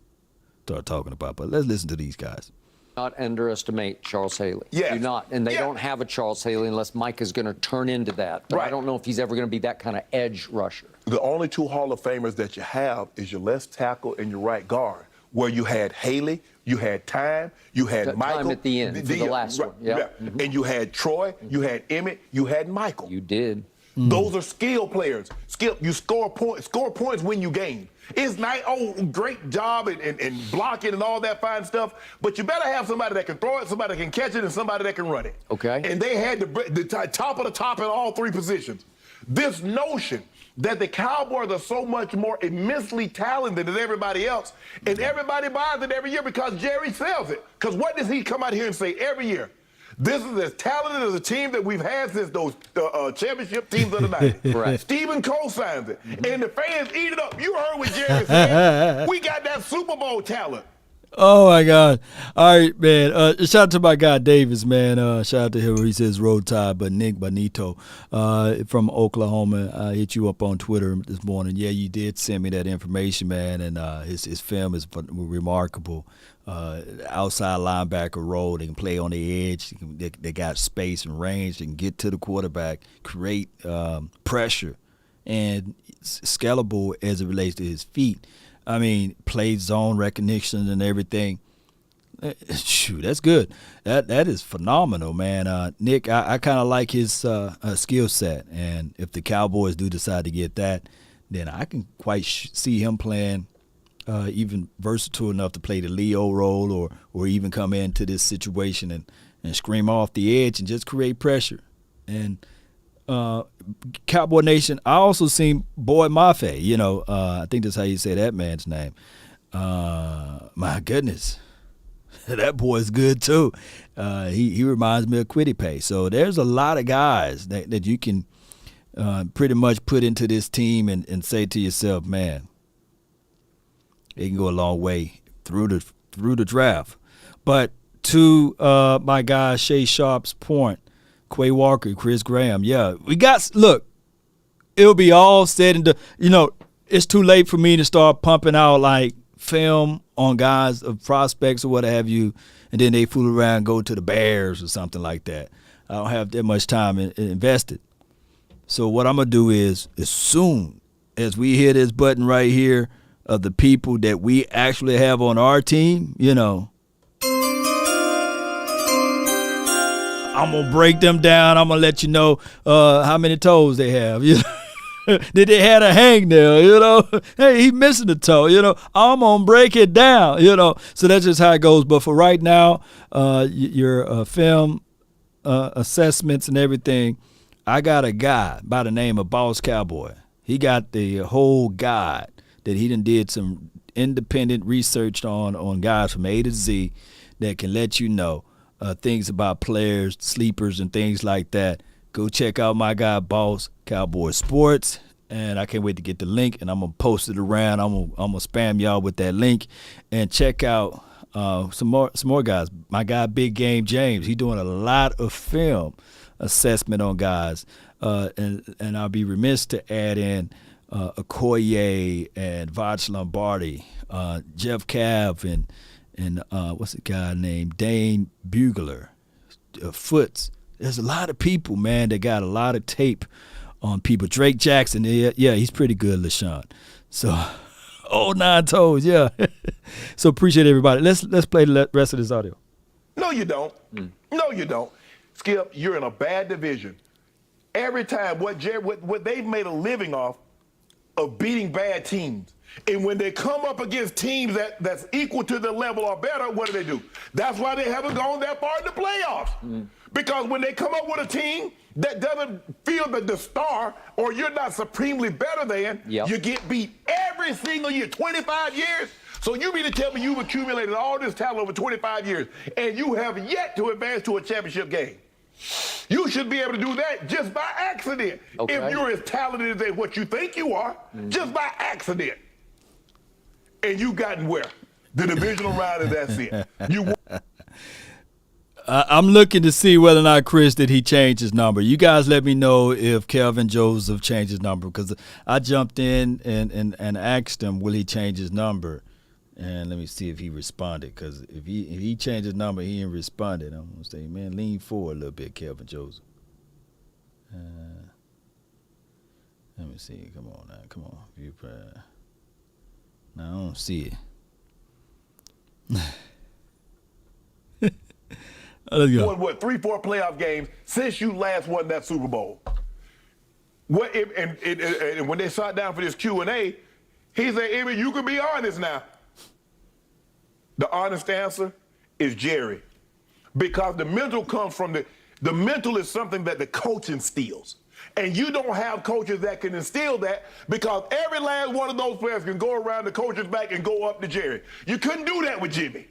start talking about. But let's listen to these guys. Not underestimate Charles Haley. Yeah. Do not. And they don't have a Charles Haley unless Mike is going to turn into that. But I don't know if he's ever going to be that kind of edge rusher. The only two Hall of Famers that you have is your left tackle and your right guard, where you had Haley, you had Time, you had Michael. Time at the end for the last one. Yeah. And you had Troy, you had Emmett, you had Michael. You did. Those are skill players. You score points when you game. It's not, great job and blocking and all that fine stuff, but you better have somebody that can throw it, somebody that can catch it, and somebody that can run it. Okay. And they had the top of the top in all three positions. This notion that the Cowboys are so much more immensely talented than everybody else, and everybody buys it every year because Jerry sells it. Because what does he come out here and say every year? This is as talented as a team that we've had since those championship teams of the 90s. Right. Stephen co-signs it. And the fans eat it up. You heard what Jerry said. We got that Super Bowl talent. Oh, my God. All right, man. Shout out to my guy Davis, man. Shout out to him. He says Road Tide, but Nick Bonito from Oklahoma. I hit you up on Twitter this morning. Yeah, you did send me that information, man, and his film is remarkable. Outside linebacker role. They can play on the edge. They got space and range. They can get to the quarterback, create pressure, and scalable as it relates to his feet. I mean, play zone recognition and everything. Shoot, that's good. That is phenomenal, man. Nick, I kind of like his skill set, and if the Cowboys do decide to get that, then I can quite see him playing even versatile enough to play the Leo role or even come into this situation and scream off the edge and just create pressure. And Cowboy Nation, I also seen Boyd Mafe, I think that's how you say that man's name. My goodness, that boy's good too. He reminds me of Quiddy Pay. So there's a lot of guys that you can pretty much put into this team and say to yourself, man, they can go a long way through the draft. But to my guy Shay Sharp's point, Quay Walker, Chris Graham, look, it'll be all said and done. It's too late for me to start pumping out like film on guys of prospects or what have you, and then they fool around and go to the Bears or something like that. I don't have that much time invested. So what I'm going to do is, as soon as we hit this button right here of the people that we actually have on our team, I'm going to break them down. I'm going to let you know how many toes they have. Did they have a hangnail, Hey, he missing a toe, I'm going to break it down, So that's just how it goes. But for right now, your film assessments and everything, I got a guy by the name of Boss Cowboy. He got the whole guide that he done did some independent research on guys from A to Z that can let you know things about players, sleepers, and things like that. Go check out my guy, Boss Cowboy Sports, and I can't wait to get the link, and I'm going to post it around. I'm gonna spam y'all with that link, and check out some more guys. My guy, Big Game James, he's doing a lot of film assessment on guys, and I'll be remiss to add in Okoye and Voch Lombardi, Jeff Cav, and what's the guy named Dane Bugler, Foots. There's a lot of people, man, that got a lot of tape on people. Drake Jackson, yeah, he's pretty good, LaShawn. So, 9 toes, yeah. So appreciate everybody. Let's play the rest of this audio. No, you don't. No, you don't. Skip, you're in a bad division. Every time, what they've made a living off of beating bad teams. And when they come up against teams that's equal to their level or better, what do? That's why they haven't gone that far in the playoffs. Because when they come up with a team that doesn't feel that the star or you're not supremely better than, you get beat every single year, 25 years. So you mean to tell me you've accumulated all this talent over 25 years and you have yet to advance to a championship game? You should be able to do that just by accident. Okay. If you're as talented as what you think you are, just by accident. And you gotten where? The divisional round, and that's it. I'm looking to see whether or not, Chris, did he change his number. You guys let me know if Kelvin Joseph changed his number, because I jumped in and asked him, will he change his number? And let me see if he responded, because if he changed his number, he ain't responded. I'm going to say, man, lean forward a little bit, Kelvin Joseph. Let me see. Come on now. Come on. No, I don't see it. Let's go. Won, 3-4 playoff games since you last won that Super Bowl. And when they sat down for this Q&A, he said, Emmitt, you can be honest now. The honest answer is Jerry. Because the mental comes from the mental is something that the coach instills. And you don't have coaches that can instill that, because every last one of those players can go around the coach's back and go up to Jerry. You couldn't do that with Jimmy.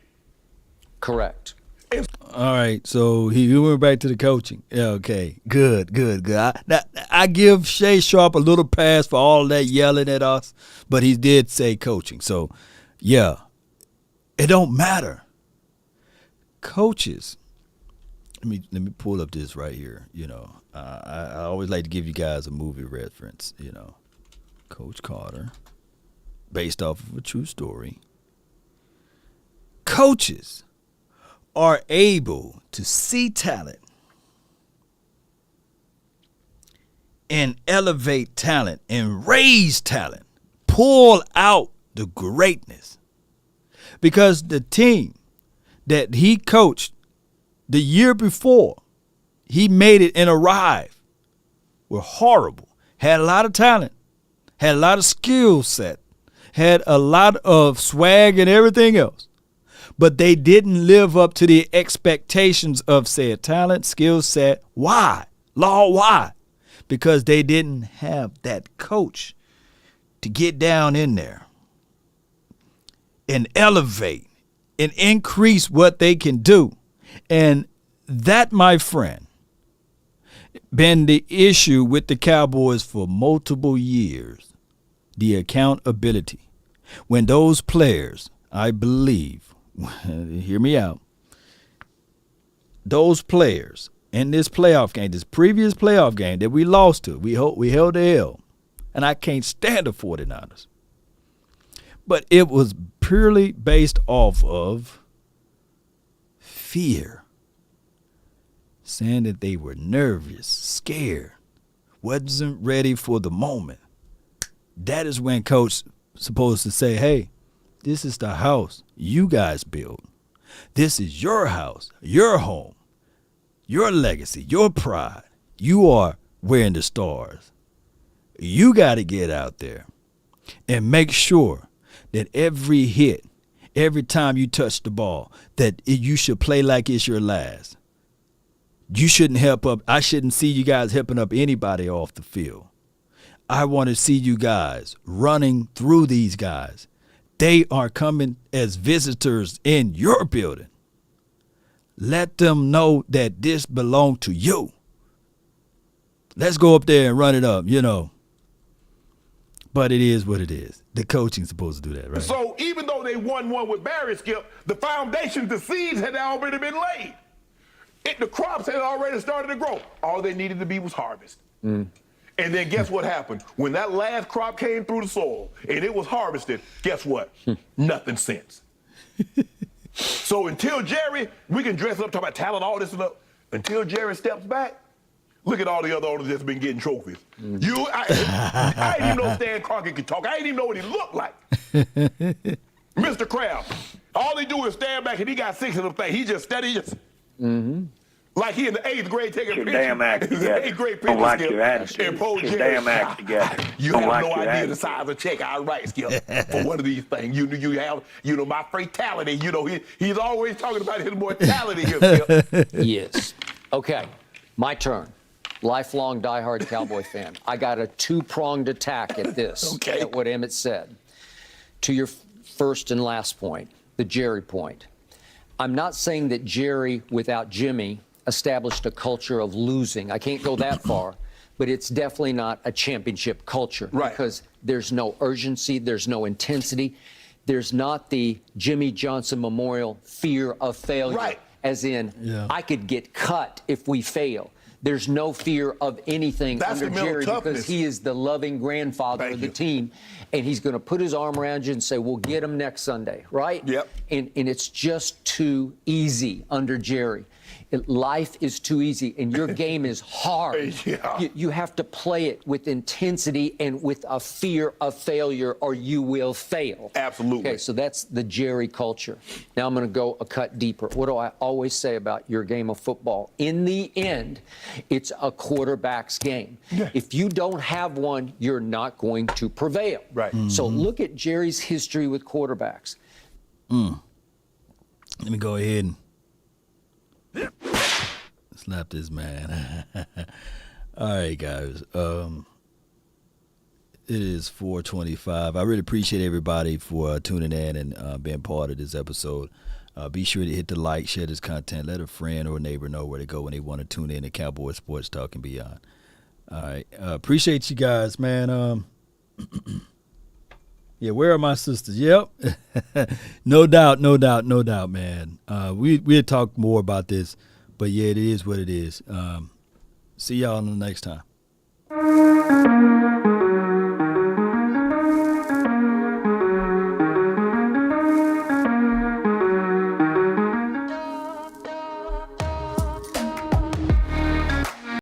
Correct. All right, so he went back to the coaching. Yeah, okay, good. I give Shay Sharp a little pass for all that yelling at us, but he did say coaching. So, yeah, it don't matter. Coaches, let me pull up this right here. You know, I always like to give you guys a movie reference. You know, Coach Carter, based off of a true story. Coaches are able to see talent and elevate talent and raise talent, pull out the greatness. Because the team that he coached the year before he made it and arrived were horrible, had a lot of talent, had a lot of skill set, had a lot of swag and everything else. But they didn't live up to the expectations of said talent, skill set. Why? Lord, why? Because they didn't have that coach to get down in there and elevate and increase what they can do. And that, my friend, been the issue with the Cowboys for multiple years. The accountability. When those players, I believe, hear me out. Those players in this playoff game, this previous playoff game that we lost to, we held the L, and I can't stand the 49ers. But it was purely based off of fear, saying that they were nervous, scared, wasn't ready for the moment. That is when coach supposed to say, hey, this is the house you guys build. This is your house, your home, your legacy, your pride. You are wearing the stars. You got to get out there and make sure that every hit, every time you touch the ball, that you should play like it's your last. You shouldn't I shouldn't see you guys helping up anybody off the field. I want to see you guys running through these guys. They are coming as visitors in your building. Let them know that this belongs to you. Let's go up there and run it up, you know. But it is what it is. The coaching's supposed to do that, right? So even though they won one with Barry, Skip, the foundation, the seeds had already been laid. The crops had already started to grow. All they needed to be was harvest. And then guess what happened? When that last crop came through the soil and it was harvested, guess what? Nothing since. So until Jerry, we can dress up, talk about talent, all this and that. Until Jerry steps back, look at all the other owners that's been getting trophies. I didn't even know Stan Kroenke could talk. I didn't even know what he looked like. Mr. Kraft, all he do is stand back and he got 6 of them things. He just steady, like he in the 8th grade taking Your pictures. damn act together. 8th grade Don't pictures, like Skip. your attitude. And Paul Your Jerry, damn act together. You Don't have like no your idea attitude. the size of check I write, Skip, for one of these things. You have, my fatality. He's always talking about his mortality here, Skip. Yes. Okay, my turn. Lifelong diehard Cowboy fan. I got a two-pronged attack at this, at what Emmitt said. To your first and last point, the Jerry point. I'm not saying that Jerry, without Jimmy, established a culture of losing. I can't go that far, but it's definitely not a championship culture. Right. Because there's no urgency, there's no intensity, there's not the Jimmy Johnson Memorial fear of failure. Right. As in, I could get cut if we fail. There's no fear of anything under Jerry because he is the loving grandfather of the team, and he's going to put his arm around you and say, we'll get him next Sunday, right? Yep. And it's just too easy under Jerry. Life is too easy, and your game is hard. You have to play it with intensity and with a fear of failure, or you will fail. Absolutely. Okay, so that's the Jerry culture. Now I'm going to go a cut deeper. What do I always say about your game of football? In the end, It's a quarterback's game. If you don't have one, you're not going to prevail. Right. So look at Jerry's history with quarterbacks. Let me go ahead and slap this man. All right, guys. It is 4:25. I really appreciate everybody for tuning in and being part of this episode. Be sure to hit the like, share this content, let a friend or a neighbor know where to go when they want to tune in to Cowboy Sports Talk and beyond. All right. Appreciate you guys, man. Yeah, where are my sisters? Yep. No doubt, man. We'll talk more about this, but yeah, it is what it is. See y'all the next time.